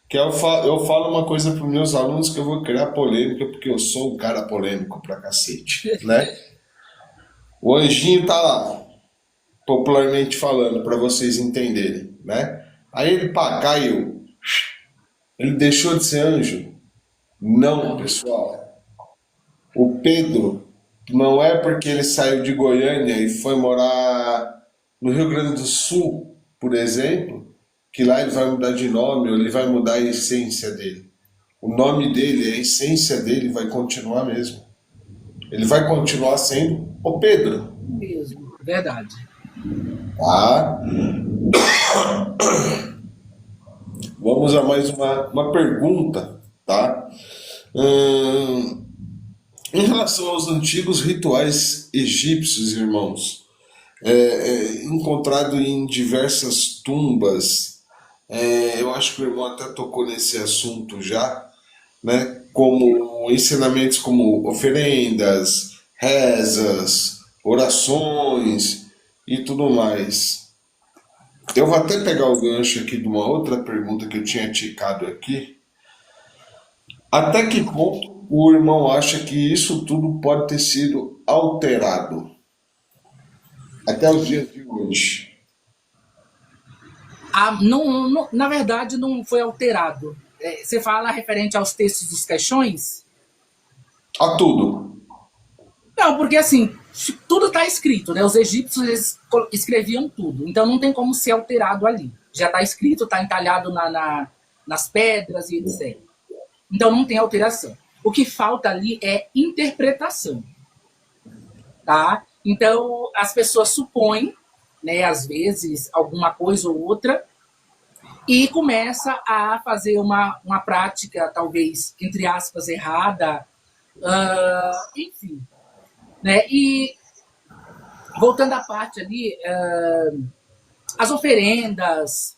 que eu falo uma coisa para os meus alunos que eu vou criar polêmica porque eu sou um cara polêmico pra cacete, né? O anjinho tá lá, popularmente falando, para vocês entenderem, né? Aí ele pá, caiu. Ele deixou de ser anjo? Não, pessoal. O Pedro não é porque ele saiu de Goiânia e foi morar no Rio Grande do Sul, por exemplo, que lá ele vai mudar de nome ou ele vai mudar a essência dele. O nome dele, a essência dele vai continuar mesmo. Ele vai continuar sendo o Pedro, Mesmo, verdade. tá? Vamos a mais uma pergunta, tá? Hum, Em relação aos antigos rituais egípcios, irmãos, encontrado em diversas tumbas, eu acho que o irmão até tocou nesse assunto já, né? Como ensinamentos como oferendas, rezas, orações e tudo mais. Eu vou até pegar o gancho aqui de uma outra pergunta que eu tinha ticado aqui. Até que ponto o irmão acha que isso tudo pode ter sido alterado até os dias de hoje? Na verdade, não foi alterado. Você fala referente aos textos dos caixões? A tudo. Não, porque assim, tudo está escrito, né? Os egípcios escreviam tudo, então não tem como ser alterado ali. Já está escrito, está entalhado nas pedras e etc. Então não tem alteração. O que falta ali é interpretação, tá? Então as pessoas supõem, né, às vezes, alguma coisa ou outra, e começa a fazer uma prática, talvez, entre aspas, errada, enfim. Né? E voltando à parte ali, as oferendas,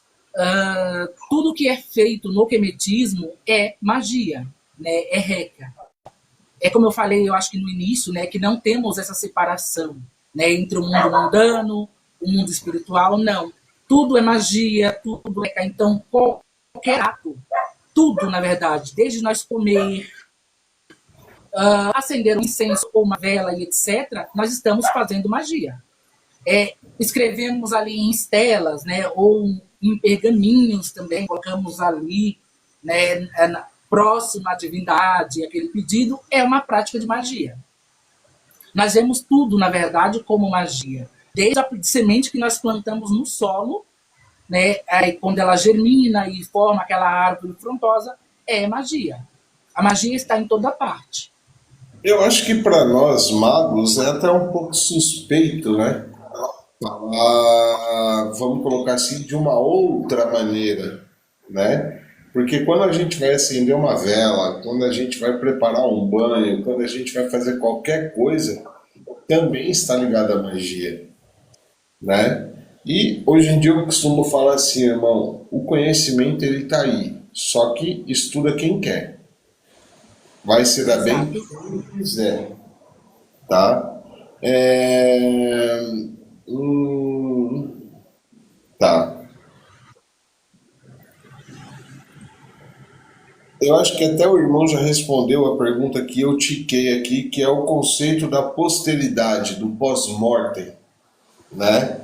tudo que é feito no quemetismo é magia, né? É reca. É como eu falei, eu acho que no início, né, que não temos essa separação, né, entre o mundo mundano, o mundo espiritual, não. Tudo é magia, tudo é reca. Então, qualquer ato, tudo, na verdade, desde nós comer, acender um incenso ou uma vela e etc., nós estamos fazendo magia. Escrevemos ali em estelas, né, ou em pergaminhos também, colocamos ali, né, próximo à divindade, aquele pedido, é uma prática de magia. Nós vemos tudo, na verdade, como magia. Desde a semente que nós plantamos no solo, né, aí, quando ela germina e forma aquela árvore frondosa, é magia. A magia está em toda parte. Eu acho que para nós magos é até um pouco suspeito, né? Falar, vamos colocar assim, de uma outra maneira, né? Porque quando a gente vai acender uma vela, quando a gente vai preparar um banho, quando a gente vai fazer qualquer coisa, também está ligado à magia, né? E hoje em dia eu costumo falar assim, irmão, o conhecimento ele tá aí, só que estuda quem quer. Vai se dar bem Exato. quem quiser, tá? É... hum, tá. Eu acho que até o irmão já respondeu a pergunta que eu tiquei aqui, que é o conceito da posteridade, do pós-mortem, né?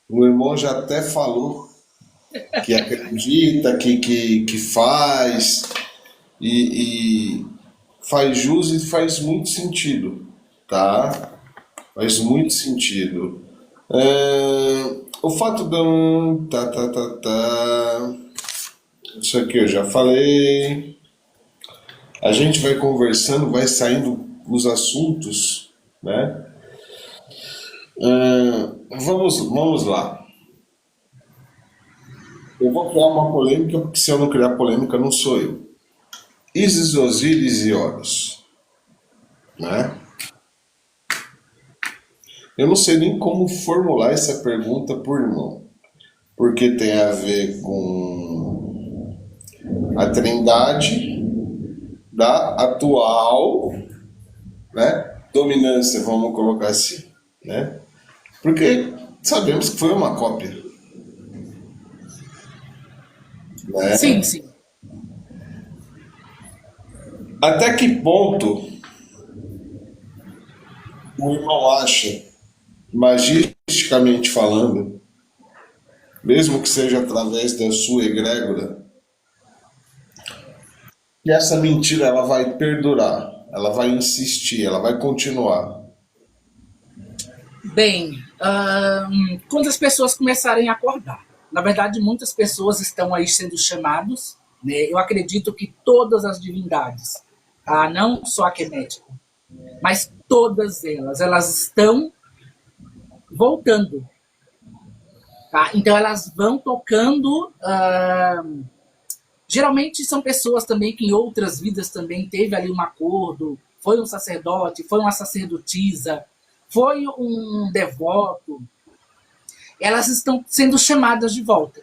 O irmão já até falou que acredita, que faz, e faz jus e faz muito sentido, tá? Faz muito sentido. O fato de. Tá. Isso aqui eu já falei. A gente vai conversando, vai saindo os assuntos, né? Vamos lá. Eu vou criar uma polêmica, porque se eu não criar polêmica, não sou eu. Isis, Osíris e Horus, né? Eu não sei nem como formular essa pergunta por irmão, porque tem a ver com a trindade da atual, né, dominância, vamos colocar assim, né? Porque sabemos que foi uma cópia, Sim, né? sim. Até que ponto o irmão acha, magisticamente falando, mesmo que seja através da sua egrégora, que essa mentira ela vai perdurar, ela vai insistir, ela vai continuar. Bem, quando as pessoas começarem a acordar. Na verdade, muitas pessoas estão aí sendo chamados. Né? Eu acredito que todas as divindades, tá? Não só a Kemética, mas todas elas estão voltando. Tá? Então, elas vão tocando. Geralmente são pessoas também que em outras vidas também teve ali um acordo, foi um sacerdote, foi uma sacerdotisa, foi um devoto, elas estão sendo chamadas de volta.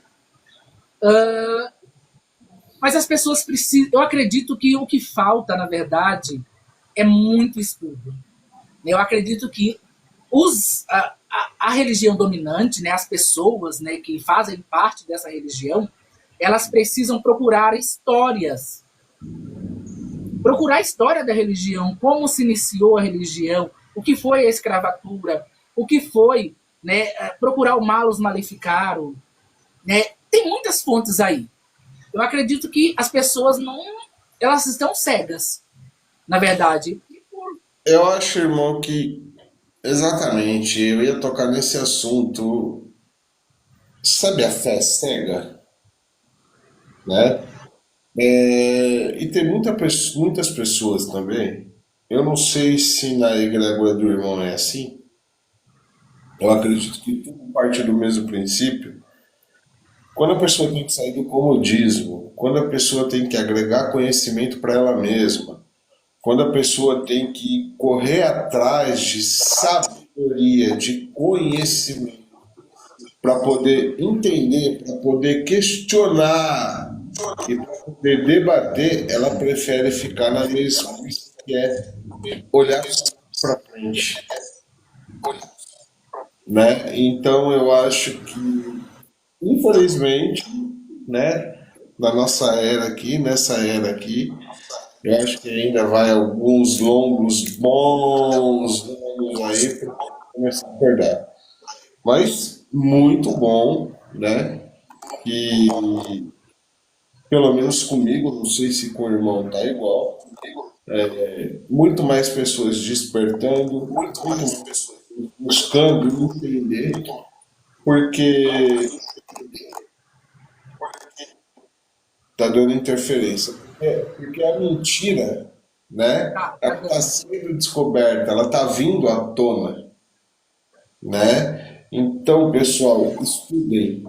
Mas as pessoas precisam. Eu acredito que o que falta, na verdade, é muito estudo. Eu acredito que a religião dominante, né, as pessoas, né, que fazem parte dessa religião, elas precisam procurar a história da religião, como se iniciou a religião, o que foi a escravatura, o que foi, né, procurar o malus maleficarum, né? Tem muitas fontes aí. Eu acredito que as pessoas não, elas estão cegas, na verdade. Eu acho, irmão, que exatamente eu ia tocar nesse assunto. Sabe a fé cega, né? E tem muitas pessoas também. Eu não sei se na egrégora do irmão é assim. Eu acredito que tudo parte do mesmo princípio. Quando a pessoa tem que sair do comodismo, quando a pessoa tem que agregar conhecimento para ela mesma, quando a pessoa tem que correr atrás de sabedoria, de conhecimento, para poder entender, para poder questionar e para poder debater, ela prefere ficar na mesma, que é olhar para frente, né? Então eu acho que, infelizmente, né, na nossa era aqui, nessa era aqui, eu acho que ainda vai alguns longos, bons anos aí para começar a acordar. Mas muito bom, né? Que pelo menos comigo, não sei se com o irmão tá igual, muito mais pessoas despertando, muito mais pessoas buscando entender, porque tá dando interferência. Porque a mentira, né? Tá, tá Ela está dando. sendo descoberta, ela está vindo à tona, né? Então, pessoal, estudem,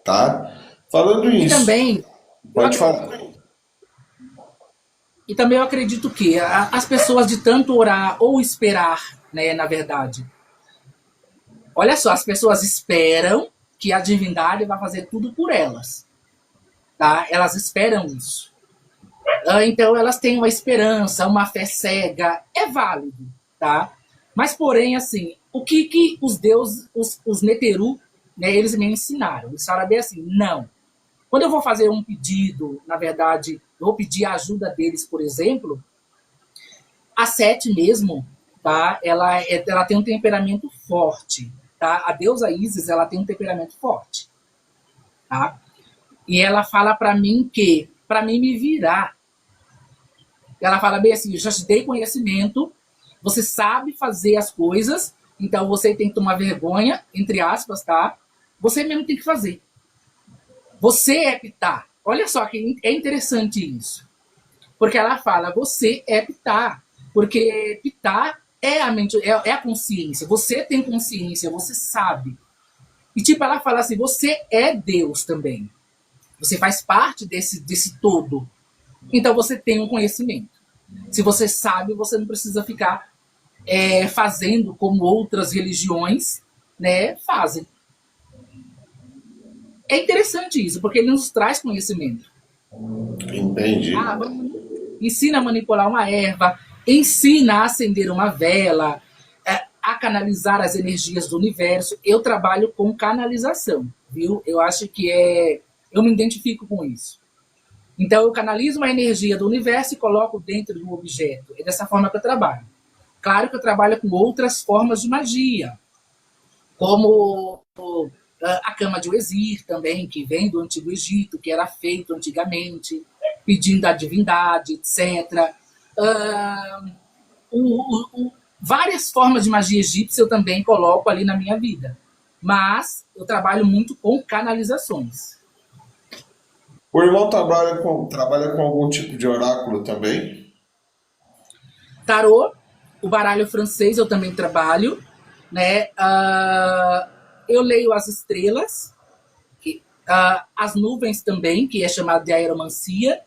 tá? Falando E isso, também, eu, pode falar. e também eu acredito que as pessoas de tanto orar ou esperar, né, na verdade, olha só, as pessoas esperam que a divindade vai fazer tudo por elas, tá? Elas esperam isso. Então elas têm uma esperança, uma fé cega, é válido, tá? Mas porém, assim, o que os deuses, os Neteru, né, eles me ensinaram? Eles falaram bem assim, não. Quando eu vou fazer um pedido, na verdade, eu vou pedir a ajuda deles, por exemplo, a Sete mesmo, tá? Ela tem um temperamento forte, tá? A deusa Isis, ela tem um temperamento forte, tá? E ela fala para mim que, para mim me virar, ela fala bem assim, eu já te dei conhecimento, você sabe fazer as coisas, então você tem que tomar vergonha, entre aspas, tá? Você mesmo tem que fazer. Você é Ptah. Olha só que é interessante isso. Porque ela fala, você é Ptah. Porque Ptah é a mente, é a consciência. Você tem consciência, você sabe. E tipo, ela fala assim, você é Deus também. Você faz parte desse todo. Então você tem um conhecimento. Se você sabe, você não precisa ficar fazendo como outras religiões, né, fazem. É interessante isso, porque ele nos traz conhecimento. Entendi. Ah, ensina a manipular uma erva, ensina a acender uma vela, a canalizar as energias do universo. Eu trabalho com canalização, viu? Eu acho que eu me identifico com isso. Então eu canalizo uma energia do universo e coloco dentro do objeto. É dessa forma que eu trabalho. Claro que eu trabalho com outras formas de magia, como a cama de Uezir também, que vem do Antigo Egito, que era feito antigamente, pedindo a divindade, etc. Uh, Várias formas de magia egípcia eu também coloco ali na minha vida. Mas eu trabalho muito com canalizações. O irmão trabalha com algum tipo de oráculo também? Tarô, o baralho francês eu também trabalho, né? Eu leio as estrelas, as nuvens também, que é chamado de aeromancia,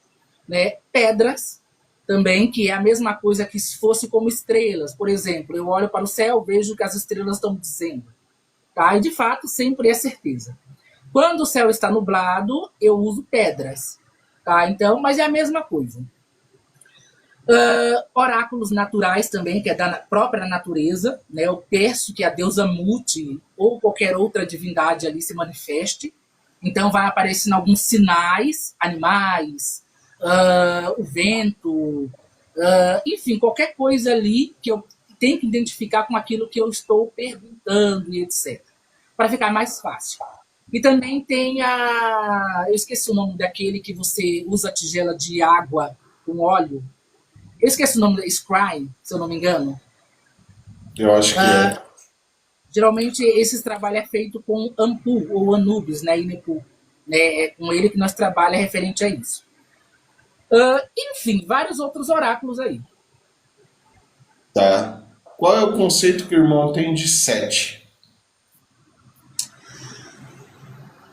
né? Pedras também, que é a mesma coisa que se fosse como estrelas. Por exemplo, eu olho para o céu, vejo o que as estrelas estão dizendo. Tá? E de fato, sempre é certeza. Quando o céu está nublado, eu uso pedras. Tá? Então, mas é a mesma coisa. Oráculos naturais também, que é da própria natureza, né? Eu peço que a deusa Mute ou qualquer outra divindade ali se manifeste. Então vai aparecendo alguns sinais, animais, o vento, enfim, qualquer coisa ali que eu tenho que identificar com aquilo que eu estou perguntando e etc. Para ficar mais fácil. E também tem eu esqueci o nome daquele que você usa a tigela de água com óleo. Eu esqueci o nome da Scry, se eu não me engano. Eu acho que é. Geralmente esse trabalho é feito com Ampu ou Anubis, né, Inepu. Né, é com ele que nós trabalhamos referente a isso. Enfim, vários outros oráculos aí. Tá. Qual é o conceito que o irmão tem de sete?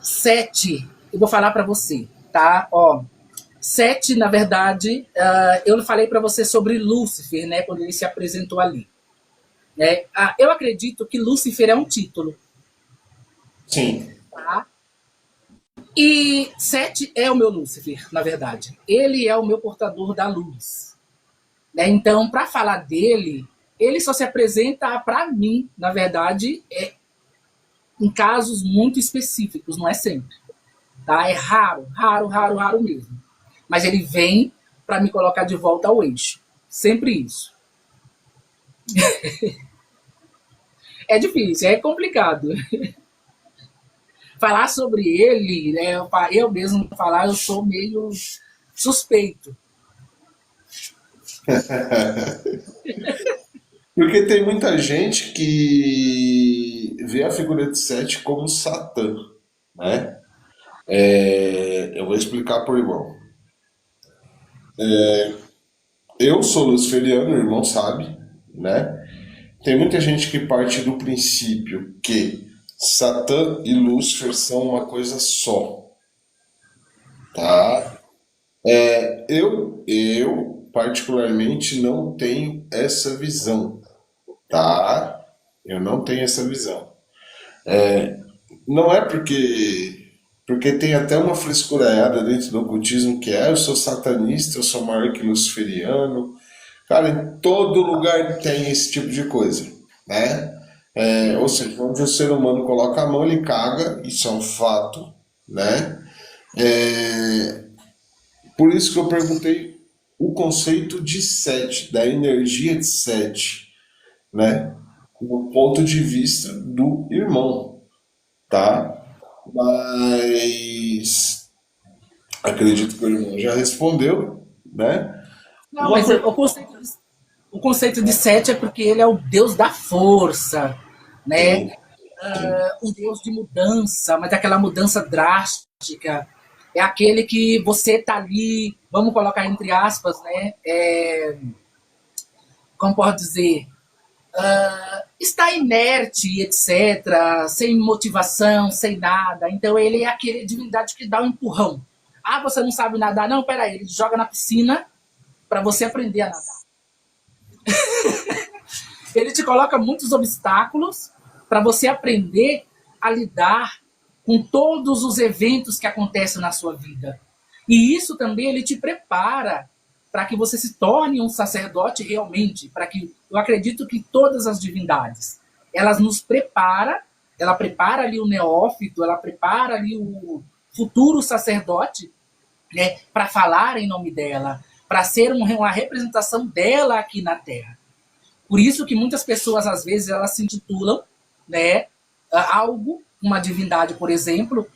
7, eu vou falar para você, tá? Ó, 7, na verdade, eu falei para você sobre Lúcifer, né, quando ele se apresentou ali. Né? Eu acredito que Lúcifer é um título. Sim. Tá? E 7 é o meu Lúcifer, na verdade. Ele é o meu portador da luz. Né? Então, para falar dele, ele só se apresenta para mim, na verdade, em casos muito específicos, não é sempre. Tá? É raro, raro, raro, raro mesmo. Mas ele vem para me colocar de volta ao eixo. Sempre isso. É difícil, é complicado. Falar sobre ele, né, eu mesmo falar, eu sou meio suspeito. Porque tem muita gente que vê a figura de sete como Satã, né? Eu vou explicar por irmão. Eu sou luciferiano, o irmão sabe, né? Tem muita gente que parte do princípio que Satã e Lúcifer são uma coisa só, tá? Eu particularmente não tenho essa visão, tá? Eu não tenho essa visão. Não é porque tem até uma frescuraiada dentro do ocultismo que eu sou satanista, eu sou maior que luciferiano. Cara, em todo lugar tem esse tipo de coisa, né? Ou seja, onde o ser humano coloca a mão, ele caga, isso é um fato, né? Por isso que eu perguntei o conceito de sete, da energia de sete, né? Do ponto de vista do irmão, tá? Mas acredito que o irmão já respondeu, né? Não, Uma mas pergunta. o conceito de Sete é porque ele é o deus da força, né? Sim, sim. Um deus de mudança, mas aquela mudança drástica. É aquele que você tá ali, vamos colocar entre aspas, né? Como pode dizer? Está inerte, etc., sem motivação, sem nada. Então ele é aquele divindade que dá um empurrão. Ah, você não sabe nadar? Não, peraí, ele joga na piscina para você aprender a nadar. Ele te coloca muitos obstáculos para você aprender a lidar com todos os eventos que acontecem na sua vida. E isso também ele te prepara para que você se torne um sacerdote realmente, para que eu acredito que todas as divindades, elas nos prepara, ela prepara ali o neófito, ela prepara ali o futuro sacerdote, né, para falar em nome dela, para ser uma representação dela aqui na Terra. Por isso que muitas pessoas, às vezes, elas se intitulam, né, algo, uma divindade, por exemplo,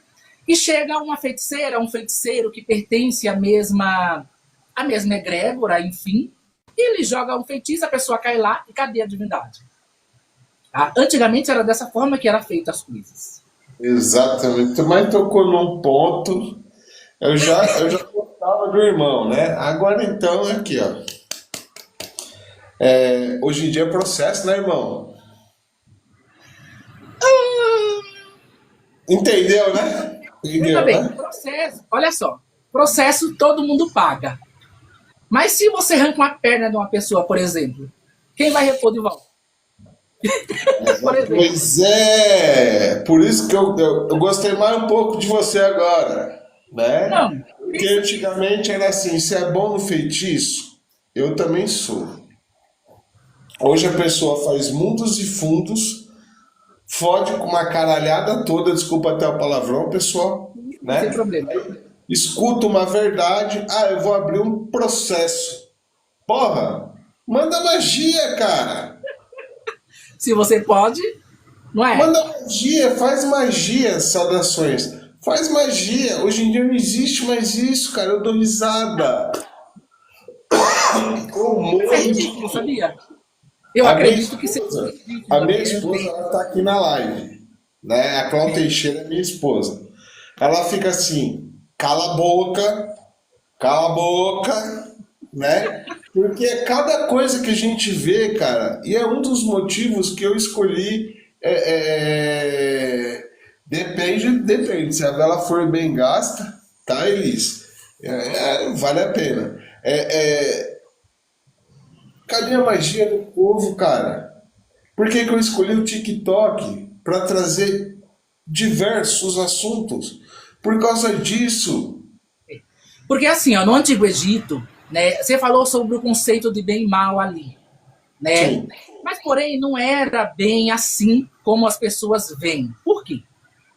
e chega uma feiticeira, um feiticeiro que pertence à mesma egrégora, enfim, e ele joga um feitiço, a pessoa cai lá e cadê a divindade? Tá? Antigamente era dessa forma que era feita as coisas. Exatamente. Tu mais tocou num ponto. Eu já gostava do irmão, né? Agora então, aqui, ó. Hoje em dia é processo, né, irmão? Entendeu, né? Veja Entendeu, bem, né? processo, olha só, processo todo mundo paga. Mas se você arranca uma perna de uma pessoa, por exemplo, quem vai repor de volta? Por exemplo. Pois é, por isso que eu gostei mais um pouco de você agora, né? Não, Porque pensa, antigamente era assim, se é bom no feitiço, Eu também sou. Hoje a pessoa faz mundos e fundos, fode com uma caralhada toda, desculpa até o palavrão, pessoal, Sem né? problema. Escuta uma verdade, eu vou abrir um processo. Porra, manda magia, cara. Se você pode, não é? Manda magia, faz magia, saudações. Faz magia. Hoje em dia não existe mais isso, cara. Eu dou risada. Eu Mas é morro ridículo, de... sabia? Eu A minha acredito que seja esposa, a ridículo minha até. esposa, ela tá aqui na live, né? A Cláudia Teixeira é minha esposa. Ela fica assim, cala a boca, né? Porque é cada coisa que a gente vê, cara, e é um dos motivos que eu escolhi. Depende. Se a vela for bem gasta, tá, Elis? Vale a pena. Cadê a magia do povo, cara? Por que que eu escolhi o TikTok para trazer diversos assuntos? Por causa disso. Porque assim, ó, no Antigo Egito, né, você falou sobre o conceito de bem e mal ali, né? Sim, Mas, porém, não era bem assim como as pessoas veem. Por quê?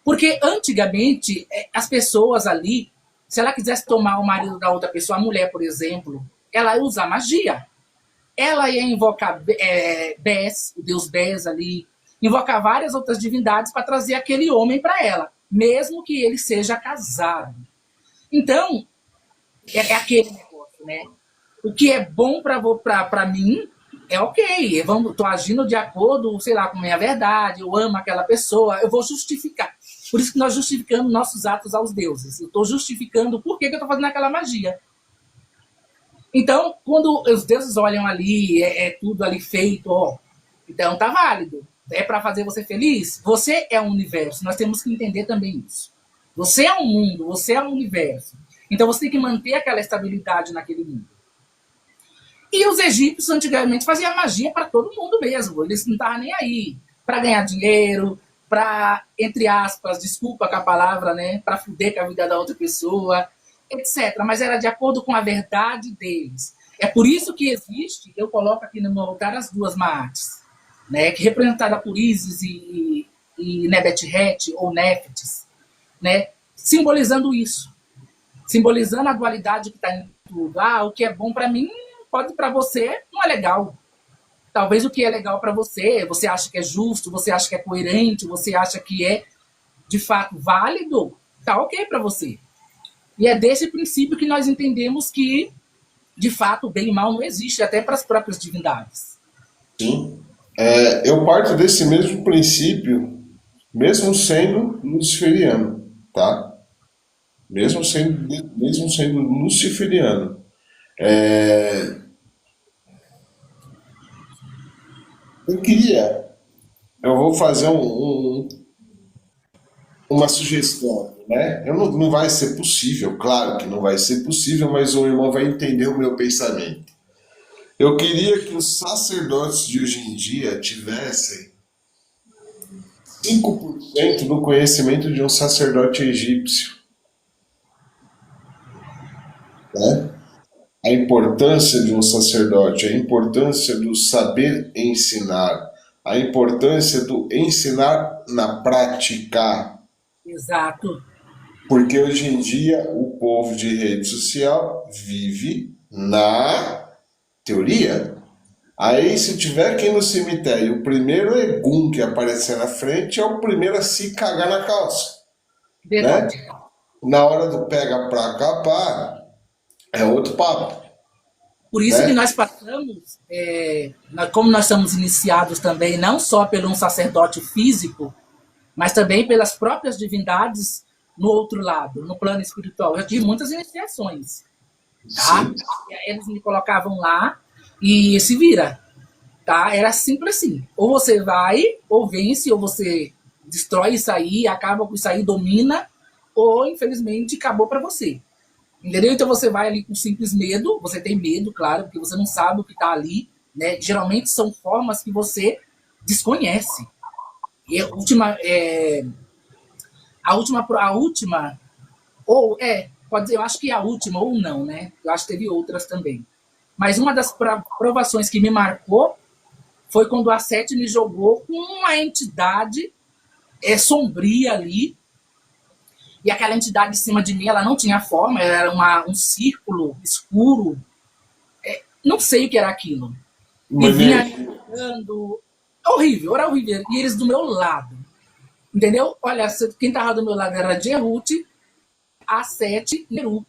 Porque antigamente, as pessoas ali, se ela quisesse tomar o marido da outra pessoa, a mulher, por exemplo, ela ia usar magia. Ela ia invocar Bes, o deus Bes ali, invocar várias outras divindades para trazer aquele homem para ela, mesmo que ele seja casado. Então, é aquele negócio, né? O que é bom para mim é ok. Estou agindo de acordo, sei lá, com a minha verdade, eu amo aquela pessoa, eu vou justificar. Por isso que nós justificamos nossos atos aos deuses. Eu estou justificando por que eu estou fazendo aquela magia. Então, quando os deuses olham ali, tudo ali feito, ó, então tá válido. É para fazer você feliz? Você é um universo. Nós temos que entender também isso. Você é um mundo, você é um universo. Então você tem que manter aquela estabilidade naquele mundo. E os egípcios antigamente faziam magia para todo mundo mesmo. Eles não estavam nem aí para ganhar dinheiro, para, entre aspas, desculpa com a palavra, né, para fuder com a vida da outra pessoa, etc. Mas era de acordo com a verdade deles. É por isso que existe, eu coloco aqui no meu altar as duas Maates, né, que é representada por Isis e Nebet-Het, ou Néfetes, né, simbolizando isso. Simbolizando a dualidade que está em tudo. O que é bom para mim pode para você não é legal. Talvez o que é legal para você, você acha que é justo, você acha que é coerente, você acha que é de fato válido, tá ok para você. E é desse princípio que nós entendemos que, de fato, o bem e mal não existe, até para as próprias divindades. sim. Eu parto desse mesmo princípio, mesmo sendo luciferiano, tá? Mesmo sendo luciferiano. É, eu queria, eu vou fazer uma sugestão, né? Não vai ser possível, claro que não vai ser possível, mas o irmão vai entender o meu pensamento. Eu queria que os sacerdotes de hoje em dia tivessem 5% do conhecimento de um sacerdote egípcio, né? A importância de um sacerdote, a importância do saber ensinar, a importância do ensinar na prática. Exato. Porque hoje em dia o povo de rede social vive na teoria. Aí, se tiver aqui no cemitério, o primeiro egum que aparecer na frente é o primeiro a se cagar na calça, né? Verdade. Na hora do pega pra capar, é outro papo, Por isso que né? nós passamos, como nós somos iniciados também, não só pelo um sacerdote físico, mas também pelas próprias divindades no outro lado, no plano espiritual. Eu tive muitas iniciações, tá? Sim, Eles me colocavam lá e se vira, tá? Era simples assim. Ou você vai, ou vence, ou você destrói isso aí, acaba com isso aí, domina, ou infelizmente acabou para você. Entendeu? Então você vai ali com simples medo, você tem medo, claro, porque você não sabe o que está ali, né? Geralmente são formas que você desconhece. E a última, ou pode dizer, eu acho que a última ou não, né? Eu acho que teve outras também. Mas uma das provações que me marcou foi quando a Sete me jogou com uma entidade sombria ali, e aquela entidade em cima de mim, ela não tinha forma, era um círculo escuro, não sei o que era aquilo. E vinha andando, horrível, era horrível, e eles do meu lado, entendeu? Olha, quem estava do meu lado era Jehut, a Sete e Eru,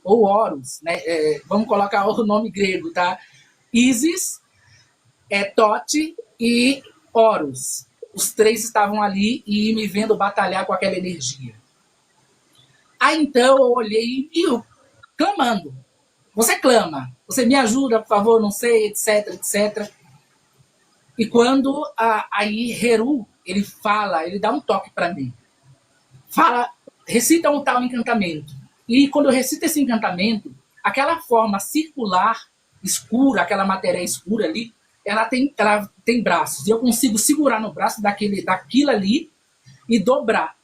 ou Horus, né? Vamos colocar o nome grego, tá? Isis, Tote e Horus. Os três estavam ali e me vendo batalhar com aquela energia. Aí então eu olhei e eu clamando. Você clama, você me ajuda, por favor, não sei, etc, etc. E quando aí Heru, ele fala, ele dá um toque para mim. Fala, recita um tal encantamento. E quando eu recito esse encantamento, aquela forma circular, escura, aquela matéria escura ali, ela tem braços. E eu consigo segurar no braço daquilo ali e dobrar.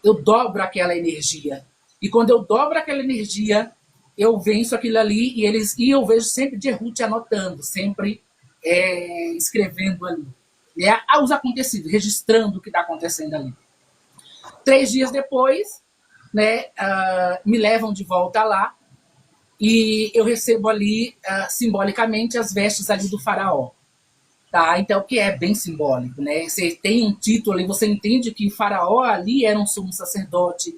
Eu dobro aquela energia. E quando eu dobro aquela energia, eu venço aquilo ali e eu vejo sempre Jehut anotando, sempre escrevendo ali. Os acontecidos, registrando o que está acontecendo ali. 3 dias depois, né, me levam de volta lá e eu recebo ali, simbolicamente, as vestes ali do faraó. Tá? Então, que é bem simbólico, né? Você tem um título ali, você entende que o faraó ali era um sumo sacerdote,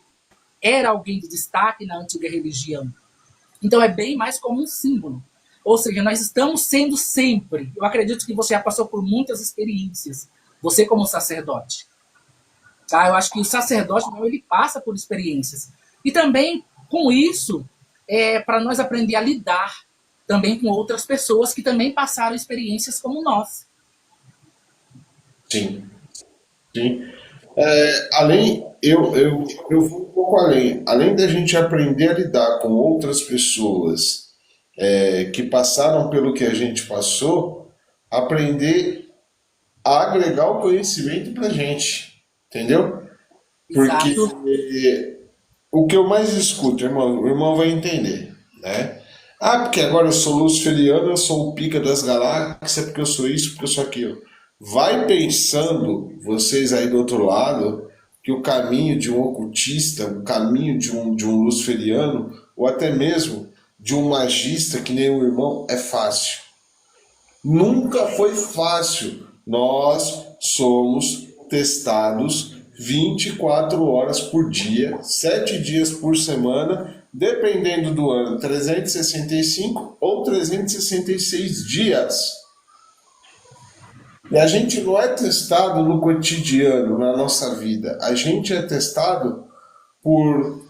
era alguém de destaque na antiga religião. Então, é bem mais como um símbolo. Ou seja, nós estamos sendo sempre. Eu acredito que você já passou por muitas experiências, você como sacerdote. Tá? Eu acho que o sacerdote, ele passa por experiências. E também, com isso, para nós aprender a lidar também com outras pessoas que também passaram experiências como nós. Sim, sim. Eu vou um pouco além. Além da gente aprender a lidar com outras pessoas que passaram pelo que a gente passou, aprender a agregar o conhecimento pra gente, entendeu? Porque Exato. o que eu mais escuto, irmão, o irmão vai entender, né? Ah, porque agora eu sou luciferiano, eu sou o pica das galáxias, porque eu sou isso, porque eu sou aquilo. Vai pensando, vocês aí do outro lado, que o caminho de um ocultista, o caminho de um luciferiano, ou até mesmo de um magista, que nem o irmão, é fácil. Nunca foi fácil. Nós somos testados 24 horas por dia, 7 dias por semana, dependendo do ano, 365 ou 366 dias. E a gente não é testado no cotidiano, na nossa vida. A gente é testado por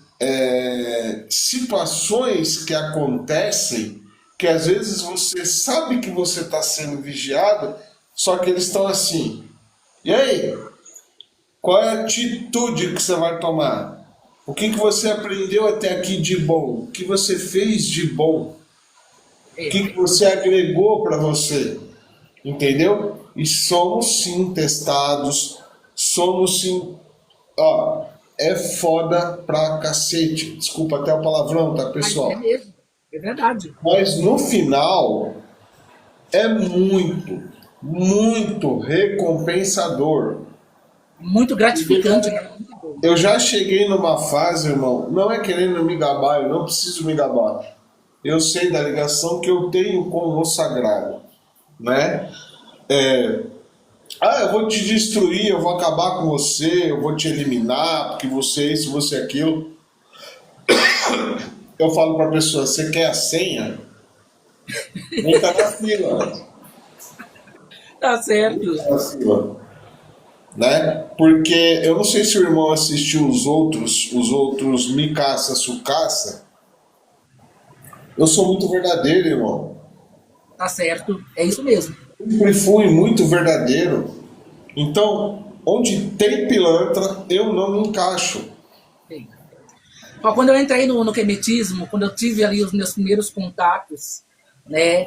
situações que acontecem que às vezes você sabe que você está sendo vigiado, só que eles estão assim. E aí? Qual é a atitude que você vai tomar? O que você aprendeu até aqui de bom? O que você fez de bom? O que você agregou para você? Entendeu? E somos sim testados, somos sim. Ó, é foda pra cacete. Desculpa até o palavrão, tá, Mas pessoal? é mesmo, é verdade. Mas no final é muito, muito recompensador. Muito gratificante, né? Muito bom. Eu já cheguei numa fase, irmão, não é querendo me gabar, eu não preciso me gabar. Eu sei da ligação que eu tenho com o sagrado, né? Eu vou te destruir, eu vou acabar com você, eu vou te eliminar, porque você é isso, você é aquilo. Eu falo pra pessoa, você quer a senha? Entra na fila. Tá certo. Entra na fila. Né? Porque eu não sei se o irmão assistiu os outros Mikasa Sukasa. Eu sou muito verdadeiro, irmão. Tá certo. É isso mesmo. Sempre fui muito verdadeiro. Então, onde tem pilantra, eu não me encaixo. Ó, quando eu entrei no quemetismo, quando eu tive ali os meus primeiros contatos, né?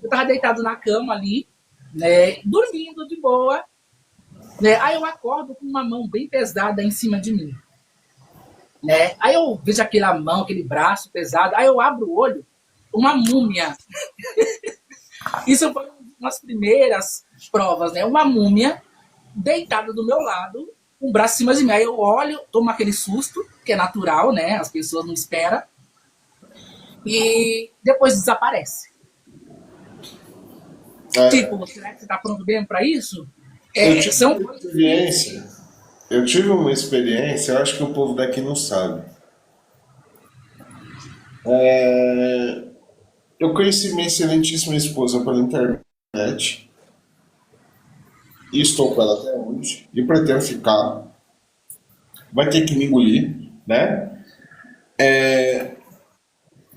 Eu tava deitado na cama ali, né? Dormindo de boa, né? Aí eu acordo com uma mão bem pesada em cima de mim, né? Aí eu vejo aquela mão, aquele braço pesado, aí eu abro o olho uma múmia. Isso foi uma das primeiras provas, né? Uma múmia deitada do meu lado, com o braço em cima de mim. Aí eu olho, tomo aquele susto, que é natural, né? As pessoas não esperam. E depois desaparece. É, Tipo, será que você tá pronto mesmo pra isso? eu É, tive são uma coisas que. experiência, eu tive uma experiência, eu acho que o povo daqui não sabe. Eu conheci minha excelentíssima esposa pela internet e estou com ela até hoje e pretendo ficar. Vai ter que me engolir, né?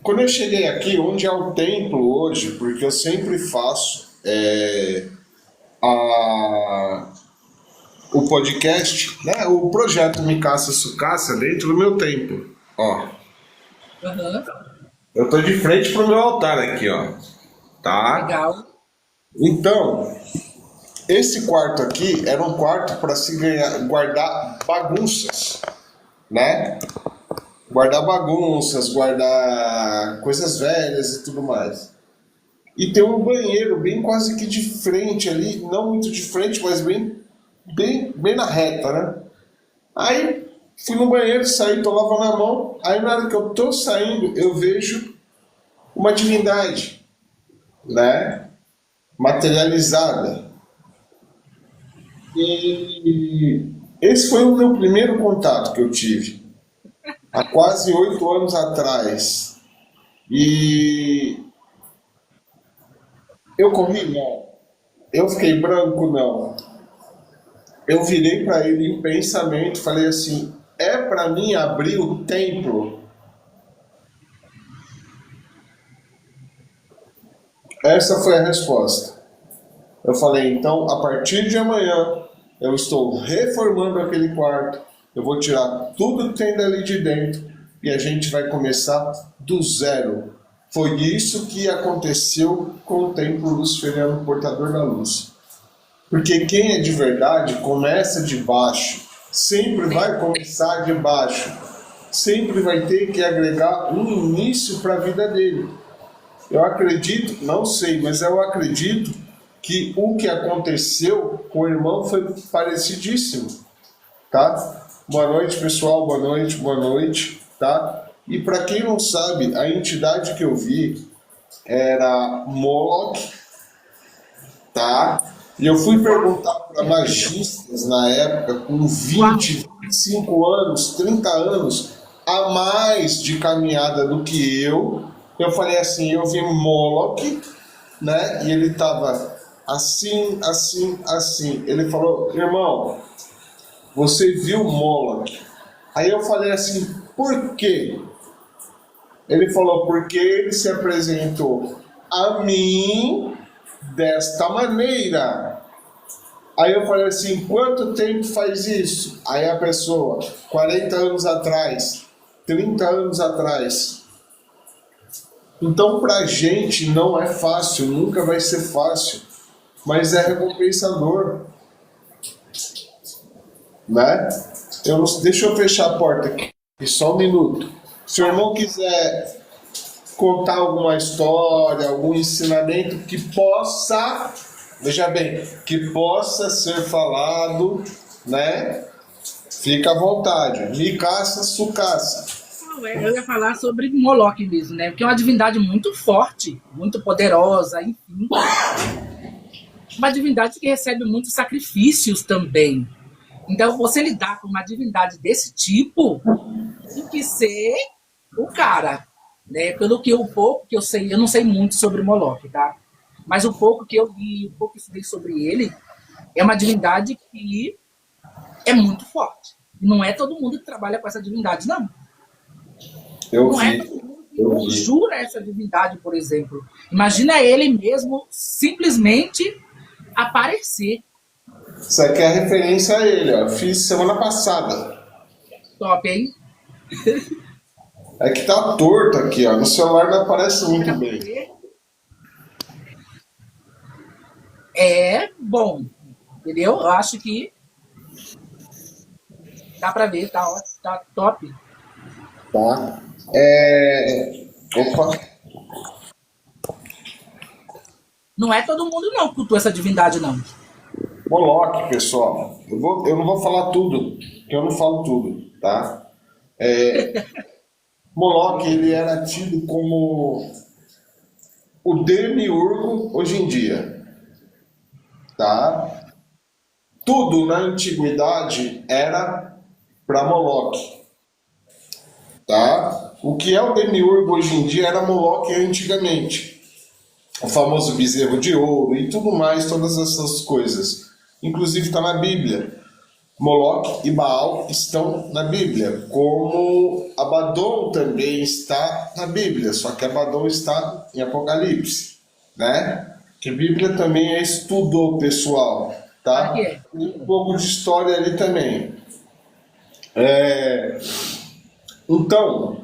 Quando eu cheguei aqui, onde é o templo hoje, porque eu sempre faço a, o podcast, né? O projeto Micasa Sucassa dentro do meu templo. Ó, Aham, eu tô de frente pro meu altar aqui, ó. Tá? legal. Então, esse quarto aqui era um quarto para se guardar bagunças, né? Guardar bagunças, guardar coisas velhas e tudo mais. E tem um banheiro bem quase que de frente ali, não muito de frente, mas bem na reta, né? Aí fui no banheiro, saí, tô lavando a mão. Aí na hora que eu tô saindo, eu vejo uma divindade, né? Materializada. E esse foi o meu primeiro contato que eu tive, há quase 8 anos atrás. E eu corri? Não. Eu fiquei branco? Não. Eu virei para ele em pensamento, falei assim: é para mim abrir o templo? Essa foi a resposta. Eu falei: então, a partir de amanhã, eu estou reformando aquele quarto, eu vou tirar tudo que tem dali de dentro e a gente vai começar do zero. Foi isso que aconteceu com o templo luciferiano portador da luz. Porque quem é de verdade começa de baixo, sempre vai começar de baixo, sempre vai ter que agregar um início para a vida dele. Eu acredito, não sei, mas eu acredito que o que aconteceu com o irmão foi parecidíssimo, tá? Boa noite, pessoal, boa noite, tá? E para quem não sabe, a entidade que eu vi era Moloch, tá? E eu fui perguntar para magistas na época, com Uau! 20, 25 anos, 30 anos a mais de caminhada do que eu. Eu falei assim: eu vi Moloch, né? E ele tava assim, assim, assim. Ele falou: irmão, você viu Moloch? Aí eu falei assim: por quê? Ele falou: porque ele se apresentou a mim desta maneira. Aí eu falei assim: quanto tempo faz isso? Aí a pessoa: 40 anos atrás, 30 anos atrás. Então pra gente não é fácil, nunca vai ser fácil, mas é recompensador, né? Deixa eu fechar a porta aqui, só um minuto. Se o irmão quiser contar alguma história, algum ensinamento que possa, veja bem, que possa ser falado, né? Fica à vontade. Me caça, sucaça. Eu ia falar sobre Moloch mesmo, né? Porque é uma divindade muito forte, muito poderosa, enfim. Uma divindade que recebe muitos sacrifícios também. Então, você lidar com uma divindade desse tipo, tem que ser o cara, né? Pelo que o pouco que eu sei, eu não sei muito sobre Moloch, tá? Mas o pouco que eu vi, o pouco que eu estudei sobre ele, é uma divindade que é muito forte. Não é todo mundo que trabalha com essa divindade, não. Eu Não é vi, todo mundo que eu vi. conjura essa divindade, por exemplo. Imagina ele mesmo simplesmente aparecer. Isso aqui é a referência a ele, ó. Fiz semana passada. Top, hein? É que tá torto aqui, ó. No celular não aparece muito Pra bem. você é bom, entendeu? Eu acho que dá pra ver, tá top. Tá? Opa. Não é todo mundo não que cultua essa divindade, não. Moloque, pessoal. Eu não vou falar tudo, porque eu não falo tudo, tá? Moloque, ele era tido como o demiurgo hoje em dia, tá? Tudo na antiguidade era para Moloque, tá? O que é o demiurgo hoje em dia era Moloque antigamente. O famoso bezerro de ouro e tudo mais, todas essas coisas. Inclusive está na Bíblia. Moloque e Baal estão na Bíblia, como Abaddon também está na Bíblia, só que Abaddon está em Apocalipse, né? Que Bíblia também é estudo pessoal, Claro que tá? é. E um pouco de história ali também. Então,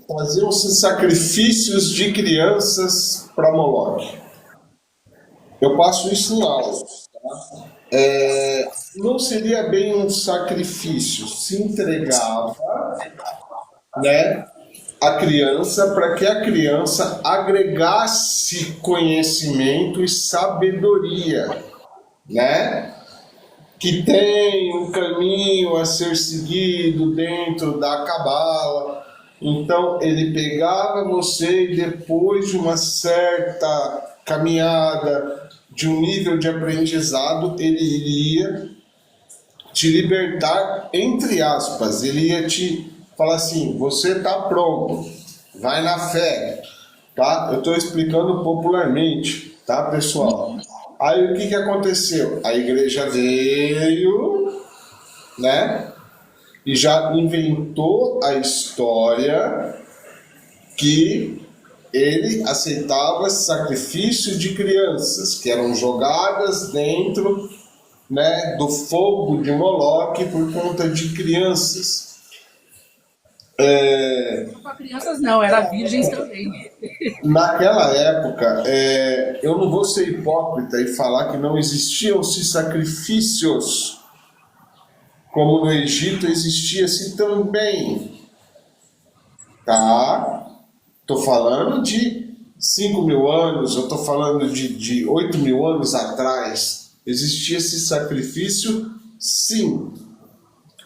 faziam-se sacrifícios de crianças para Moloque. Eu passo isso em aulas. Não seria bem um sacrifício, se entregava, né, a criança para que a criança agregasse conhecimento e sabedoria, né? Que tem um caminho a ser seguido dentro da cabala. Então ele pegava você e depois de uma certa caminhada, de um nível de aprendizado, ele iria te libertar, entre aspas, ele ia te falar assim, você está pronto, vai na fé, tá? Eu estou explicando popularmente, tá, pessoal? Aí o que aconteceu? A igreja veio, né? E já inventou a história que ele aceitava sacrifício de crianças que eram jogadas dentro, né, do fogo de Moloque por conta de crianças. Não para crianças não, era virgens também. Naquela época, eu não vou ser hipócrita e falar que não existiam-se sacrifícios, como no Egito existia-se também, tá? Estou falando de 5.000 anos, eu estou falando de 8.000 anos atrás. Existia esse sacrifício, sim.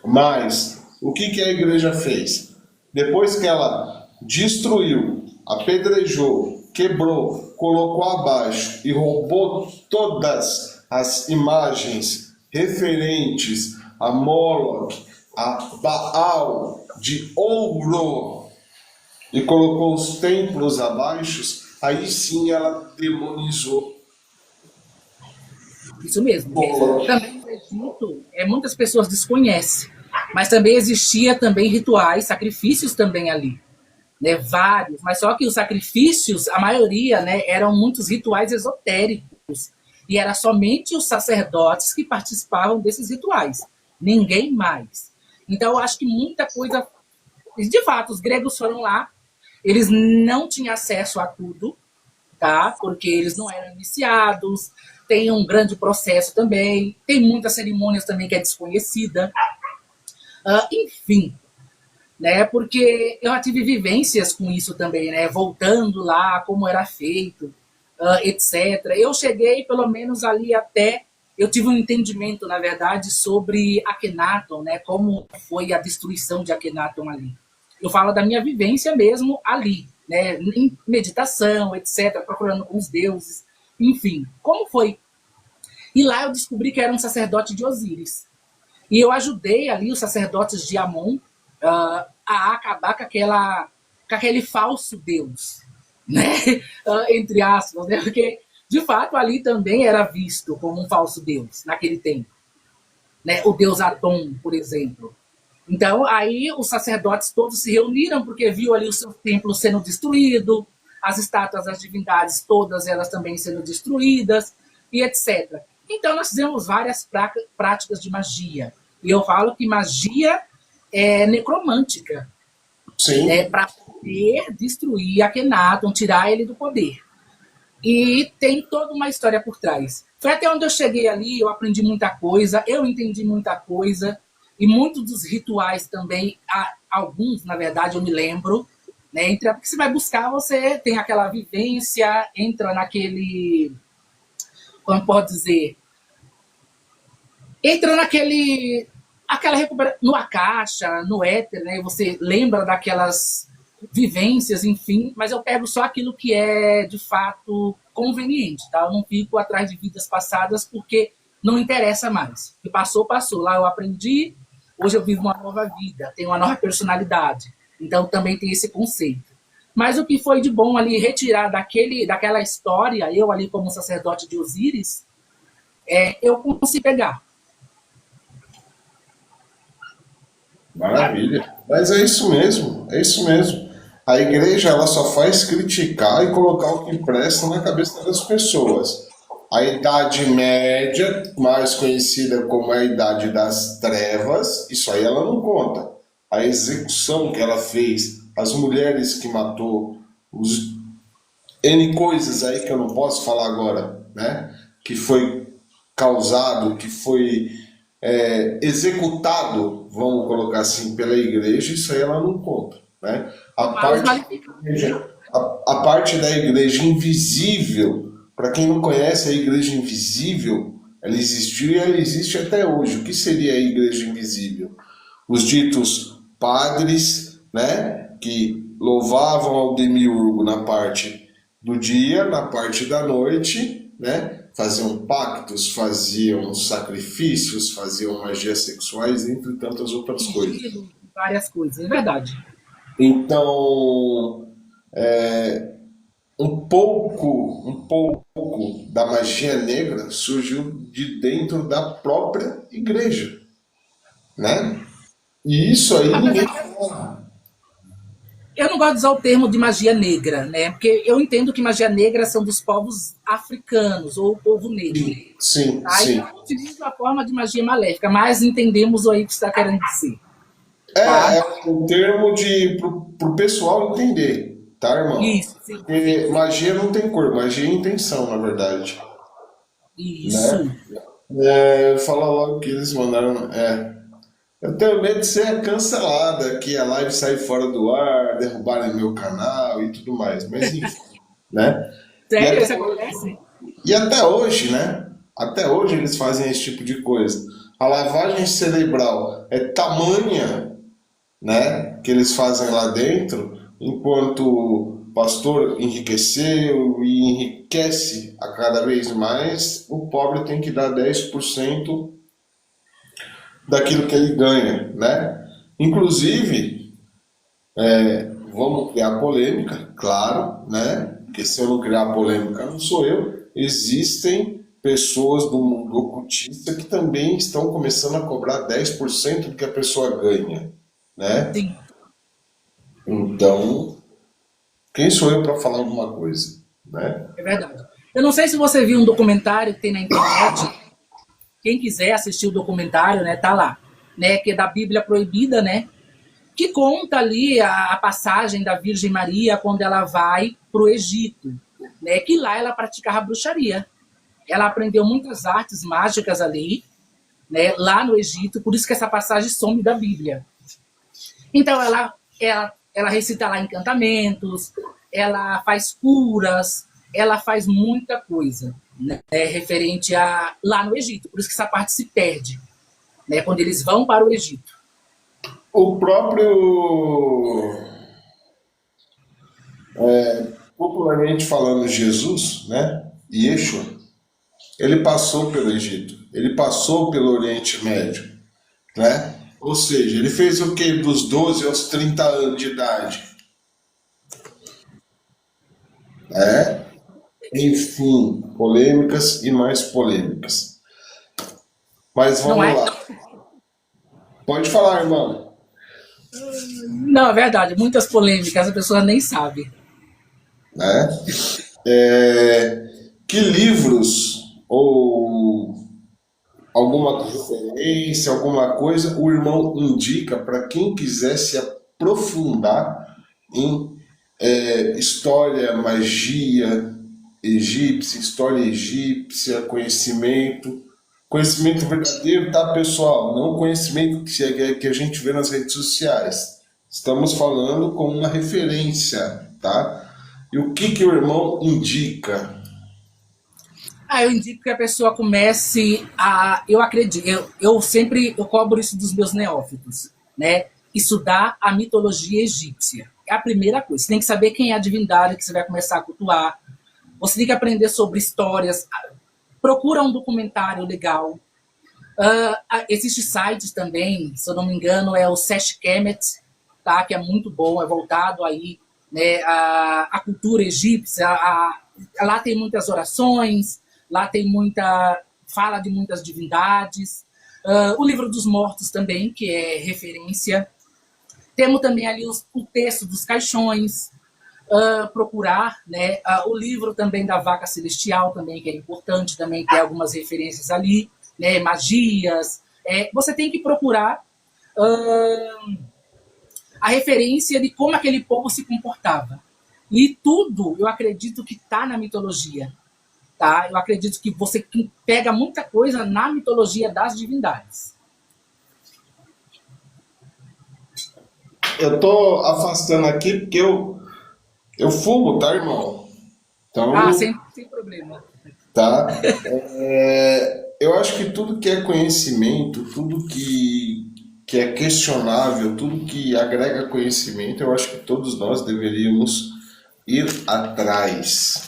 Mas o que a igreja fez? Depois que ela destruiu, apedrejou, quebrou, colocou abaixo e roubou todas as imagens referentes a Moloque, a Baal de ouro, e colocou os templos abaixo, aí sim ela demonizou. Isso mesmo. Também no Egito, muitas pessoas desconhecem, mas também existia também rituais, sacrifícios também ali, né? Vários, mas só que os sacrifícios, a maioria, né, eram muitos rituais esotéricos e era somente os sacerdotes que participavam desses rituais, ninguém mais. Então eu acho que muita coisa, de fato, os gregos foram lá, eles não tinham acesso a tudo, tá? Porque eles não eram iniciados, tem um grande processo também, tem muitas cerimônias também que é desconhecida. Enfim, né? Porque eu já tive vivências com isso também, né? Voltando lá, como era feito, etc. Eu cheguei, pelo menos ali até, eu tive um entendimento, na verdade, sobre Akhenaton, né? Como foi a destruição de Akhenaton ali. Eu falo da minha vivência mesmo ali, né? Em meditação, etc., procurando com os deuses, enfim, como foi? E lá eu descobri que era um sacerdote de Osíris. E eu ajudei ali os sacerdotes de Amon a acabar com aquele falso deus, né? Entre aspas, né? Porque, de fato, ali também era visto como um falso deus naquele tempo, né? O deus Atom, por exemplo. Então, aí os sacerdotes todos se reuniram porque viu ali o seu templo sendo destruído, as estátuas das divindades todas elas também sendo destruídas e etc. Então, nós fizemos várias práticas de magia. E eu falo que magia é necromântica, Sim. para poder destruir Akhenaton, tirar ele do poder. E tem toda uma história por trás. Foi até onde eu cheguei ali, eu aprendi muita coisa, eu entendi muita coisa, e muitos dos rituais também, alguns, na verdade, eu me lembro, Né? Porque você vai buscar, você tem aquela vivência, entra naquele, como pode dizer, entra aquela recuperação, no Akasha, no éter, né? Você lembra daquelas vivências, enfim, mas eu pego só aquilo que é, de fato, conveniente, tá? Eu não fico atrás de vidas passadas porque não interessa mais. O que passou, passou. Lá eu aprendi, hoje eu vivo uma nova vida, tenho uma nova personalidade. Então também tem esse conceito. Mas o que foi de bom ali retirar daquela história, eu ali como sacerdote de Osíris, eu consigo pegar. Maravilha. Mas é isso mesmo, é isso mesmo. A igreja ela só faz criticar e colocar o que presta na cabeça das pessoas. A Idade Média, mais conhecida como a Idade das Trevas, isso aí ela não conta. A execução que ela fez, as mulheres que matou, os N coisas aí que eu não posso falar agora, né? Que foi causado, que foi executado, vamos colocar assim, pela igreja, isso aí ela não conta, né? A parte da igreja invisível, para quem não conhece a igreja invisível, ela existiu e ela existe até hoje. O que seria a igreja invisível? Os ditos padres, né, que louvavam ao demiurgo na parte do dia, na parte da noite, né, faziam pactos, faziam sacrifícios, faziam magias sexuais, entre tantas outras coisas. Várias coisas, é verdade. Então, um pouco da magia negra surgiu de dentro da própria igreja, né? E isso aí ninguém fala. Eu não gosto de usar o termo de magia negra, né? Porque eu entendo que magia negra são dos povos africanos ou o povo negro. Sim, Tá? sim. Então, eu utilizo a forma de magia maléfica, mas entendemos aí o que você está querendo dizer. É um termo pro pessoal entender, tá, irmão? Isso, sim. Porque magia não tem cor, magia é intenção, na verdade. Isso. Né? Fala logo que eles mandaram. Eu tenho medo de ser cancelada, que a live sair fora do ar, derrubarem meu canal e tudo mais. Mas enfim, né? Sério? Isso acontece? E até hoje, né? Até hoje eles fazem esse tipo de coisa. A lavagem cerebral é tamanha, né? Que eles fazem lá dentro, enquanto o pastor enriqueceu e enriquece a cada vez mais, o pobre tem que dar 10% daquilo que ele ganha, né? Inclusive, vamos criar polêmica, claro, né? Porque se eu não criar polêmica, não sou eu. Existem pessoas do mundo ocultista que também estão começando a cobrar 10% do que a pessoa ganha, né? Sim. Então, quem sou eu para falar alguma coisa, né? É verdade. Eu não sei se você viu um documentário que tem na internet. Quem quiser assistir o documentário, né, tá lá, né, que é da Bíblia Proibida, né, que conta ali a passagem da Virgem Maria quando ela vai para o Egito, né, que lá ela praticava bruxaria. Ela aprendeu muitas artes mágicas ali, né, lá no Egito, por isso que essa passagem some da Bíblia. Então ela recita lá encantamentos, ela faz curas, ela faz muita coisa, né, referente a lá no Egito. Por isso que essa parte se perde, né, quando eles vão para o Egito. O próprio, popularmente falando, Jesus, né? Yeshua, ele passou pelo Egito, ele passou pelo Oriente Médio, né? Ou seja, ele fez o que dos 12 aos 30 anos de idade? Enfim, polêmicas e mais polêmicas. Mas Não vamos é? lá. Pode falar, irmão. Não, é verdade. Muitas polêmicas, a pessoa nem sabe. Né? Que livros ou alguma referência, alguma coisa, o irmão indica para quem quiser se aprofundar em história, magia egípcia, história egípcia, conhecimento. Conhecimento verdadeiro, tá, pessoal? Não conhecimento que a gente vê nas redes sociais, Estamos falando com uma referência, tá? E o que que o irmão indica? Ah, eu indico que a pessoa comece a. Eu acredito, eu sempre eu cobro isso dos meus neófitos, né? Estudar a mitologia egípcia. É a primeira coisa. Você tem que saber quem é a divindade que você vai começar a cultuar. Você tem que aprender sobre histórias. Procura um documentário legal. Existem sites também, se eu não me engano, é o Sesh Kemet, tá? Que é muito bom, é voltado aí, né, a cultura egípcia. Lá tem muitas orações, lá tem muita fala de muitas divindades. O livro dos mortos também, que é referência. Temos também ali o texto dos caixões. Procurar, né, o livro também da Vaca Celestial também, que é importante também, tem algumas referências ali, né, magias. Você tem que procurar a referência de como aquele povo se comportava. E tudo, eu acredito que está na mitologia. Tá? Eu acredito que você pega muita coisa na mitologia das divindades. Eu tô afastando aqui porque eu fumo, tá, irmão? Ah, Então, sem problema. tá? Eu acho que tudo que é conhecimento, tudo que é questionável, tudo que agrega conhecimento, eu acho que todos nós deveríamos ir atrás,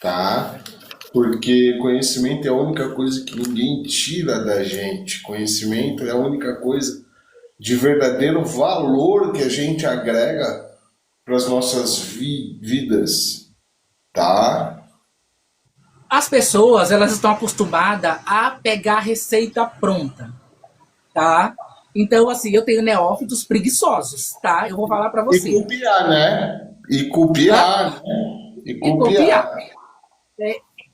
tá? Porque conhecimento é a única coisa que ninguém tira da gente. Conhecimento é a única coisa de verdadeiro valor que a gente agrega para as nossas vidas, tá? As pessoas, elas estão acostumadas a pegar a receita pronta, tá? Então, assim, eu tenho neófitos preguiçosos, tá? Eu vou falar para E você. copiar, né? E Hã? copiar, né? E E copiar. copiar.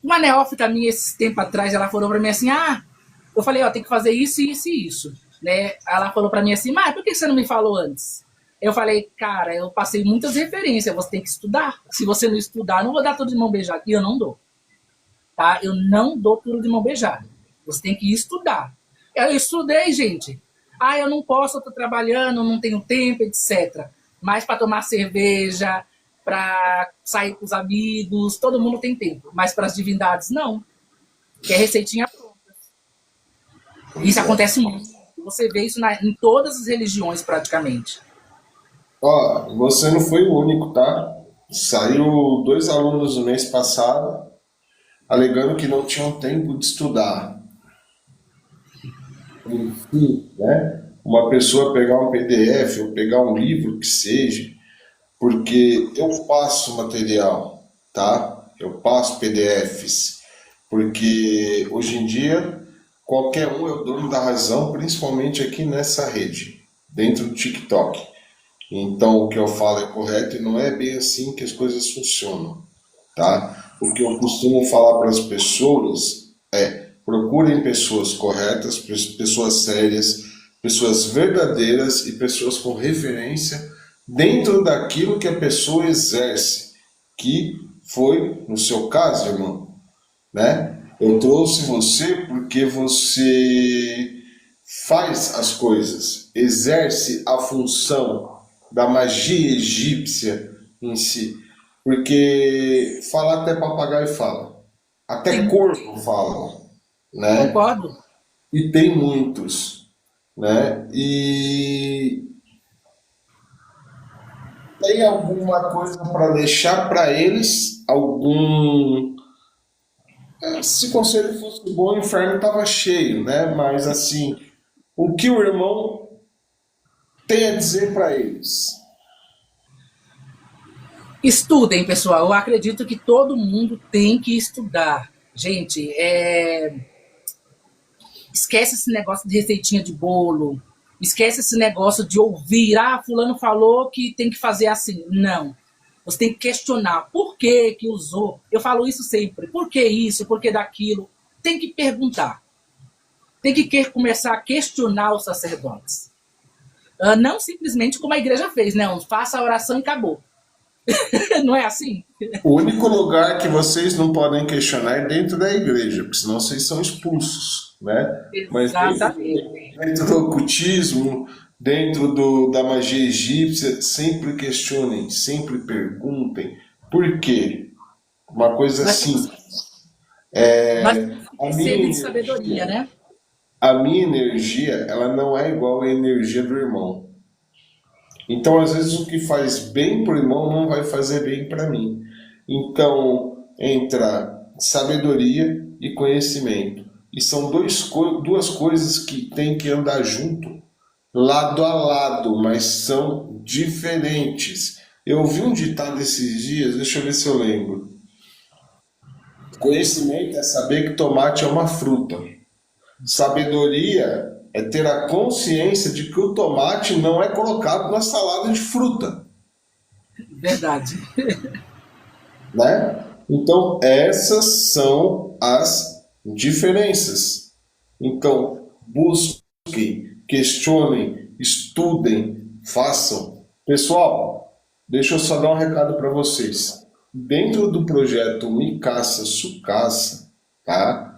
Uma neófita minha, esse tempo atrás, ela falou para mim assim, eu falei, ó, tem que fazer isso, isso e isso, né? Ela falou para mim assim, mas por que você não me falou antes? Eu falei, cara, eu passei muitas referências, você tem que estudar. Se você não estudar, eu não vou dar tudo de mão beijada. E eu não dou, tá? Eu não dou tudo de mão beijada. Você tem que estudar. Eu estudei, gente. Eu não posso, eu tô trabalhando, não tenho tempo, etc. Mas para tomar cerveja, para sair com os amigos, todo mundo tem tempo. Mas para as divindades, não. Que é receitinha pronta. Isso Pois é. acontece muito. Você vê isso em todas as religiões, praticamente. Ó, você não foi o único, tá? Saiu dois alunos no mês passado alegando que não tinham tempo de estudar. Enfim, né? Uma pessoa pegar um PDF ou pegar um livro que seja, porque eu passo material, tá? Eu passo PDFs, porque hoje em dia qualquer um é o dono da razão, principalmente aqui nessa rede, dentro do TikTok. Então o que eu falo é correto e não é bem assim que as coisas funcionam, tá? O que eu costumo falar para as pessoas é: procurem pessoas corretas, pessoas sérias, pessoas verdadeiras e pessoas com referência dentro daquilo que a pessoa exerce, que foi no seu caso, irmão, né? Eu trouxe você porque você faz as coisas, exerce a função da magia egípcia em si. Porque falar até papagaio fala, até Sim, corvo fala, né? concordo. E tem muitos, né? E tem alguma coisa para deixar para eles? Se o conselho fosse bom, o inferno estava cheio, né? Mas assim, o que o irmão tem a dizer para eles? Estudem, pessoal. Eu acredito que todo mundo tem que estudar. Gente, esquece esse negócio de receitinha de bolo. Esquece esse negócio de ouvir. Fulano falou que tem que fazer assim. Não. Você tem que questionar. Por que que usou? Eu falo isso sempre. Por que isso? Por que daquilo? Tem que perguntar. Tem que começar a questionar os sacerdotes. Não simplesmente como a igreja fez. Não, faça a oração e acabou. Não é assim? O único lugar que vocês não podem questionar é dentro da igreja, porque senão vocês são expulsos, né? Mas Exatamente. dentro do ocultismo, dentro da magia egípcia, sempre questionem, sempre perguntem. Por quê? Uma coisa Nós temos, simples. nós temos que A ter minha sede de sabedoria, energia, né? a minha energia, ela não é igual à energia do irmão. Então, às vezes, o que faz bem para o irmão não vai fazer bem para mim. Então, entra sabedoria e conhecimento. E são duas coisas que têm que andar junto, lado a lado, mas são diferentes. Eu ouvi um ditado esses dias, deixa eu ver se eu lembro. Conhecimento é saber que tomate é uma fruta. Sabedoria é ter a consciência de que o tomate não é colocado na salada de fruta, Verdade. né? Então, essas são as diferenças. Então, busquem, questionem, estudem, façam. Pessoal, deixa eu só dar um recado para vocês. Dentro do projeto Me Caça Sucaça, tá?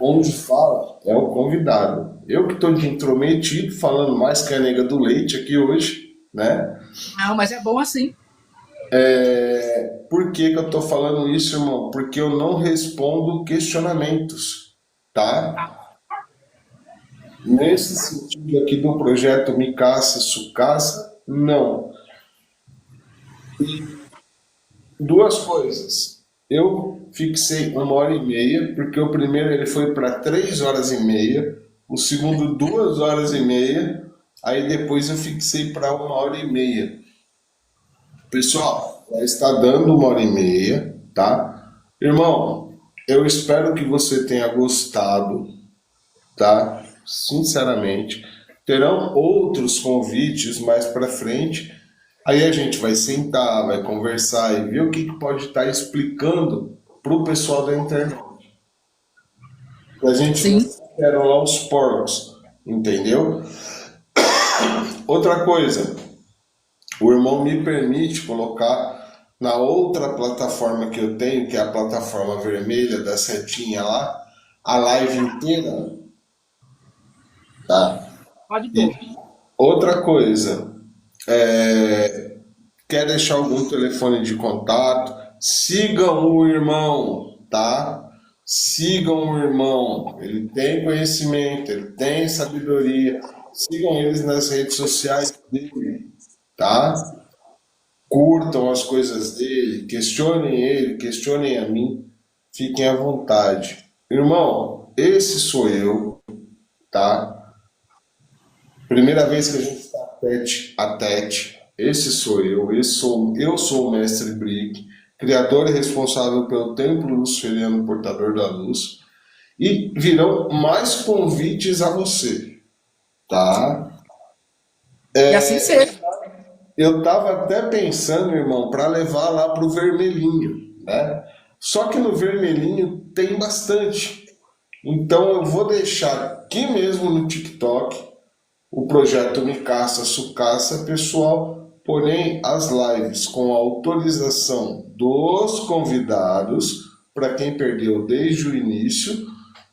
Onde fala é o convidado. Eu que estou de intrometido, falando mais que a nega do leite aqui hoje, né? Não, mas é bom assim. Por que que eu estou falando isso, irmão? Porque eu não respondo questionamentos, tá? Nesse sentido aqui do projeto Me Caça Sucaça, não. Duas coisas. Eu fixei 1h30, porque o primeiro ele foi para 3h30, o segundo 2h30, aí depois eu fixei para 1h30. Pessoal, já está dando 1h30, tá? Irmão, eu espero que você tenha gostado, tá? Sinceramente. Terão outros convites mais para frente. Aí a gente vai sentar, vai conversar e ver o que pode estar explicando para o pessoal da internet. A gente não Sim. quero lá os porcos, entendeu? Outra coisa, o irmão me permite colocar na outra plataforma que eu tenho, que é a plataforma vermelha da setinha lá, a live inteira, tá? Pode pôr. E outra coisa, quer deixar algum telefone de contato? Sigam o irmão, tá? Sigam o irmão. Ele tem conhecimento, ele tem sabedoria. Sigam eles nas redes sociais dele, tá? Curtam as coisas dele, questionem ele, questionem a mim. Fiquem à vontade. Irmão, esse sou eu, tá? Primeira vez que a gente está tete a tete. Esse sou eu sou o Mestre Brick, criador e responsável pelo Templo Luciferiano Portador da Luz. E virão mais convites a você, tá? E assim seja. Eu tava até pensando, irmão, para levar lá pro Vermelhinho, né? Só que no Vermelhinho tem bastante. Então eu vou deixar aqui mesmo no TikTok o projeto Me Caça Sucaça, pessoal, porém as lives com a autorização dos convidados, para quem perdeu desde o início,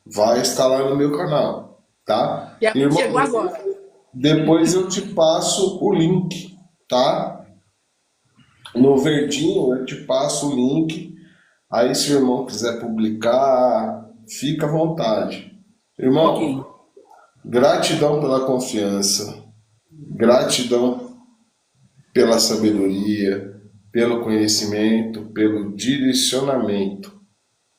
vai estar lá no meu canal, tá? E a mim Irmão, chegou agora. depois eu te passo o link, tá? No verdinho eu te passo o link, aí se o irmão quiser publicar, fica à vontade. Irmão, Ok. gratidão pela confiança, gratidão pela sabedoria, pelo conhecimento, pelo direcionamento,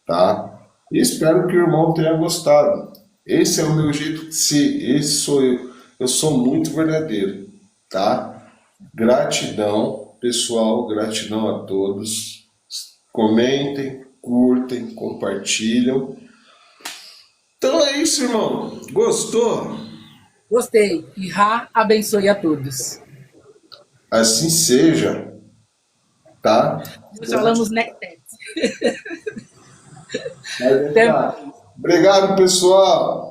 tá? E espero que o irmão tenha gostado. Esse é o meu jeito de ser, esse sou eu. Eu sou muito verdadeiro, tá? Gratidão, pessoal, gratidão a todos. Comentem, curtem, compartilham. Então é isso, irmão. Gostou? Gostei. E Ra abençoe a todos. Assim seja, tá? Nós falamos Nectet. Vai Até deixar. mais. Obrigado, pessoal.